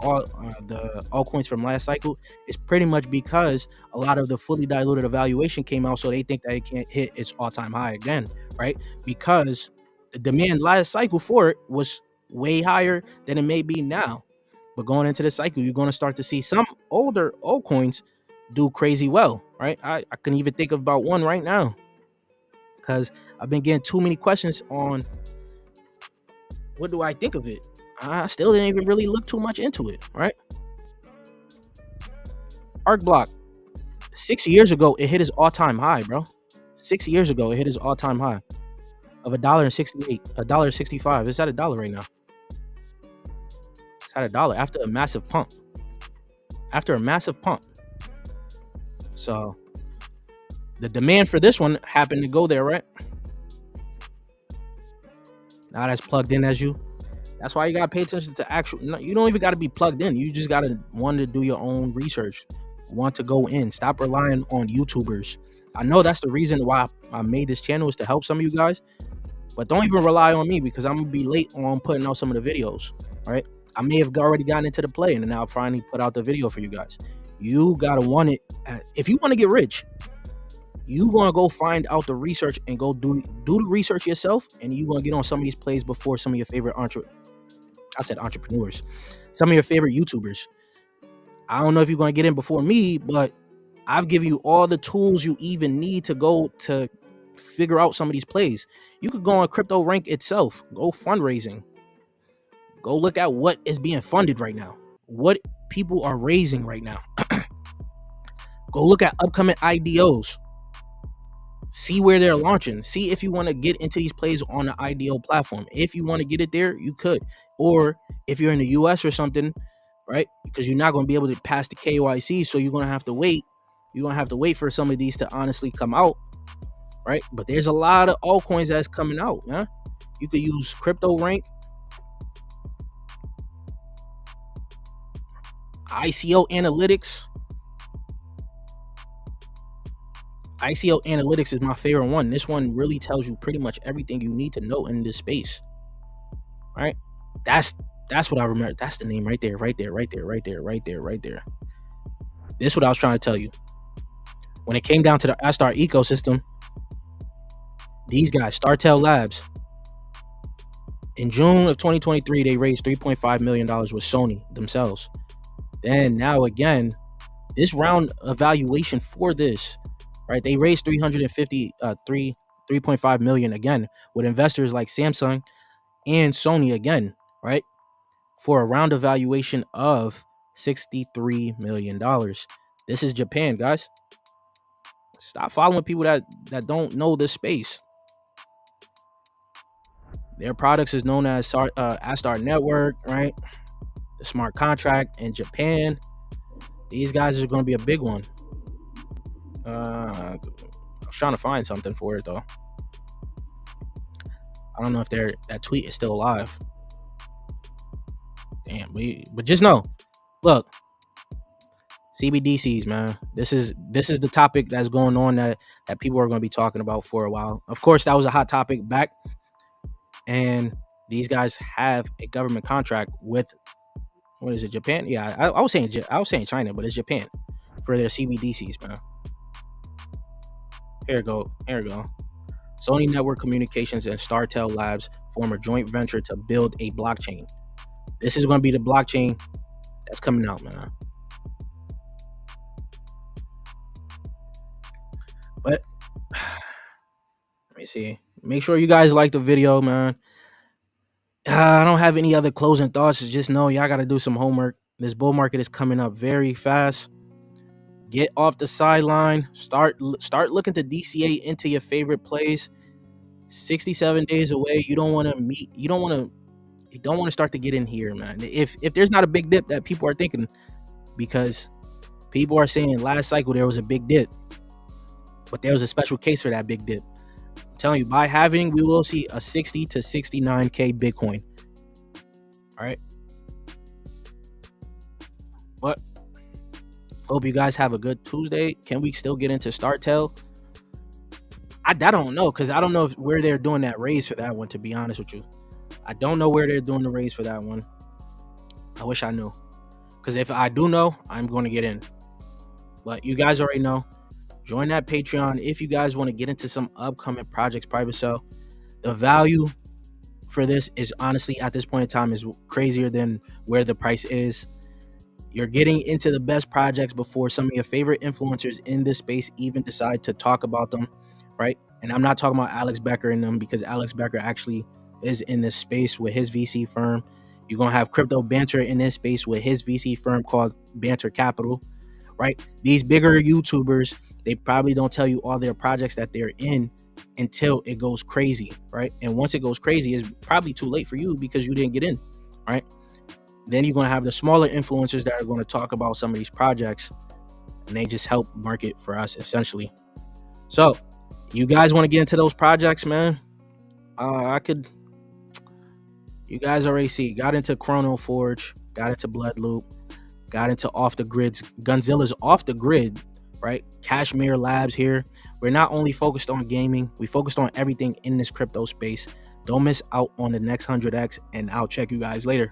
altcoins from last cycle, it's pretty much because a lot of the fully diluted evaluation came out, so they think that it can't hit its all-time high again, right? Because the demand last cycle for it was way higher than it may be now. But going into the cycle, you're going to start to see some older altcoins do crazy well, right? I can even think about one right now because I've been getting too many questions on what do I think of it. I still didn't even really look too much into it, right? Arc Block, 6 years ago, it hit its all-time high, bro. 6 years ago, it hit its all-time high of $1.68, $1.65. It's at $1 right now. It's at $1 after a massive pump. So the demand for this one happened to go there, right? Not as plugged in as you. That's why you gotta pay attention to actual. You don't even gotta be plugged in. You just gotta want to do your own research, want to go in. Stop relying on YouTubers. I know that's the reason why I made this channel, is to help some of you guys. But don't even rely on me, because I'm gonna be late on putting out some of the videos. Right? I may have already gotten into the play, and then I'll finally put out the video for you guys. You gotta want it. If you want to get rich, you want to go find out the research and go do the research yourself, and you want to get on some of these plays before some of your favorite entrepreneurs, some of your favorite YouTubers. I don't know if you're going to get in before me, but I've given you all the tools you even need to go to figure out some of these plays. You could go on Crypto Rank itself, go fundraising, go look at what is being funded right now, what people are raising right now. Go look at upcoming IDOs. See where they're launching. See if you want to get into these plays on the IDO platform. If you want to get it there, you could. Or if you're in the US or something, right? Because you're not going to be able to pass the KYC, so you're going to have to wait. You're going to have to wait for some of these to honestly come out, right? But there's a lot of altcoins that's coming out, yeah? You could use Crypto Rank, ICO Analytics. ICO Analytics is my favorite one. This one really tells you pretty much everything you need to know in this space. Right? That's what I remember. That's the name right there. This is what I was trying to tell you. When it came down to the Astar ecosystem, these guys, Startel Labs, in June of 2023, they raised $3.5 million with Sony themselves. Then now again, this round evaluation for this, right? They raised 3.5 million again with investors like Samsung and Sony again, right? For a round evaluation of $63 million. This is Japan, guys. Stop following people that don't know this space. Their products is known as Astar Network, right? The smart contract in Japan. These guys are going to be a big one. I was trying to find something for it though. I don't know if that tweet is still alive. Damn, but just know, look, CBDCs, man. This is the topic that's going on that people are going to be talking about for a while. Of course, that was a hot topic back, and these guys have a government contract with, what is it, Japan? Yeah, I was saying China, but it's Japan for their CBDCs, man. Here we go. Sony Network Communications and Startel Labs form a joint venture to build a blockchain. This is going to be the blockchain that's coming out, man. But let me see. Make sure you guys like the video, man. I don't have any other closing thoughts. Just know y'all got to do some homework. This bull market is coming up very fast. Get off the sideline. Start looking to DCA into your favorite plays. 67 days away. You don't want to meet. You don't want to start to get in here, man. If there's not a big dip that people are thinking, because people are saying last cycle there was a big dip, but there was a special case for that big dip. I'm telling you, by halving, we will see a 60 to 69K Bitcoin. All right. But hope you guys have a good Tuesday. Can we still get into StarTel? I don't know, because I don't know where they're doing that raise for that one, to be honest with you. I don't know where they're doing the raise for that one. I wish I knew, because if I do know, I'm going to get in. But you guys already know. Join that Patreon if you guys want to get into some upcoming projects private sale. The value for this is honestly at this point in time is crazier than where the price is. You're getting into the best projects before some of your favorite influencers in this space even decide to talk about them, right? And I'm not talking about Alex Becker and them, because Alex Becker actually is in this space with his VC firm. You're going to have Crypto Banter in this space with his VC firm called Banter Capital, right? These bigger YouTubers, they probably don't tell you all their projects that they're in until it goes crazy, right? And once it goes crazy, it's probably too late for you because you didn't get in, right? Then you're going to have the smaller influencers that are going to talk about some of these projects, and they just help market for us essentially. So you guys want to get into those projects, man? You guys already see, got into Chrono Forge, got into Bloodloop, got into Off the Grids. Gunzilla's Off the Grid, right? Cashmere Labs here. We're not only focused on gaming, we focused on everything in this crypto space. Don't miss out on the next 100x, and I'll check you guys later.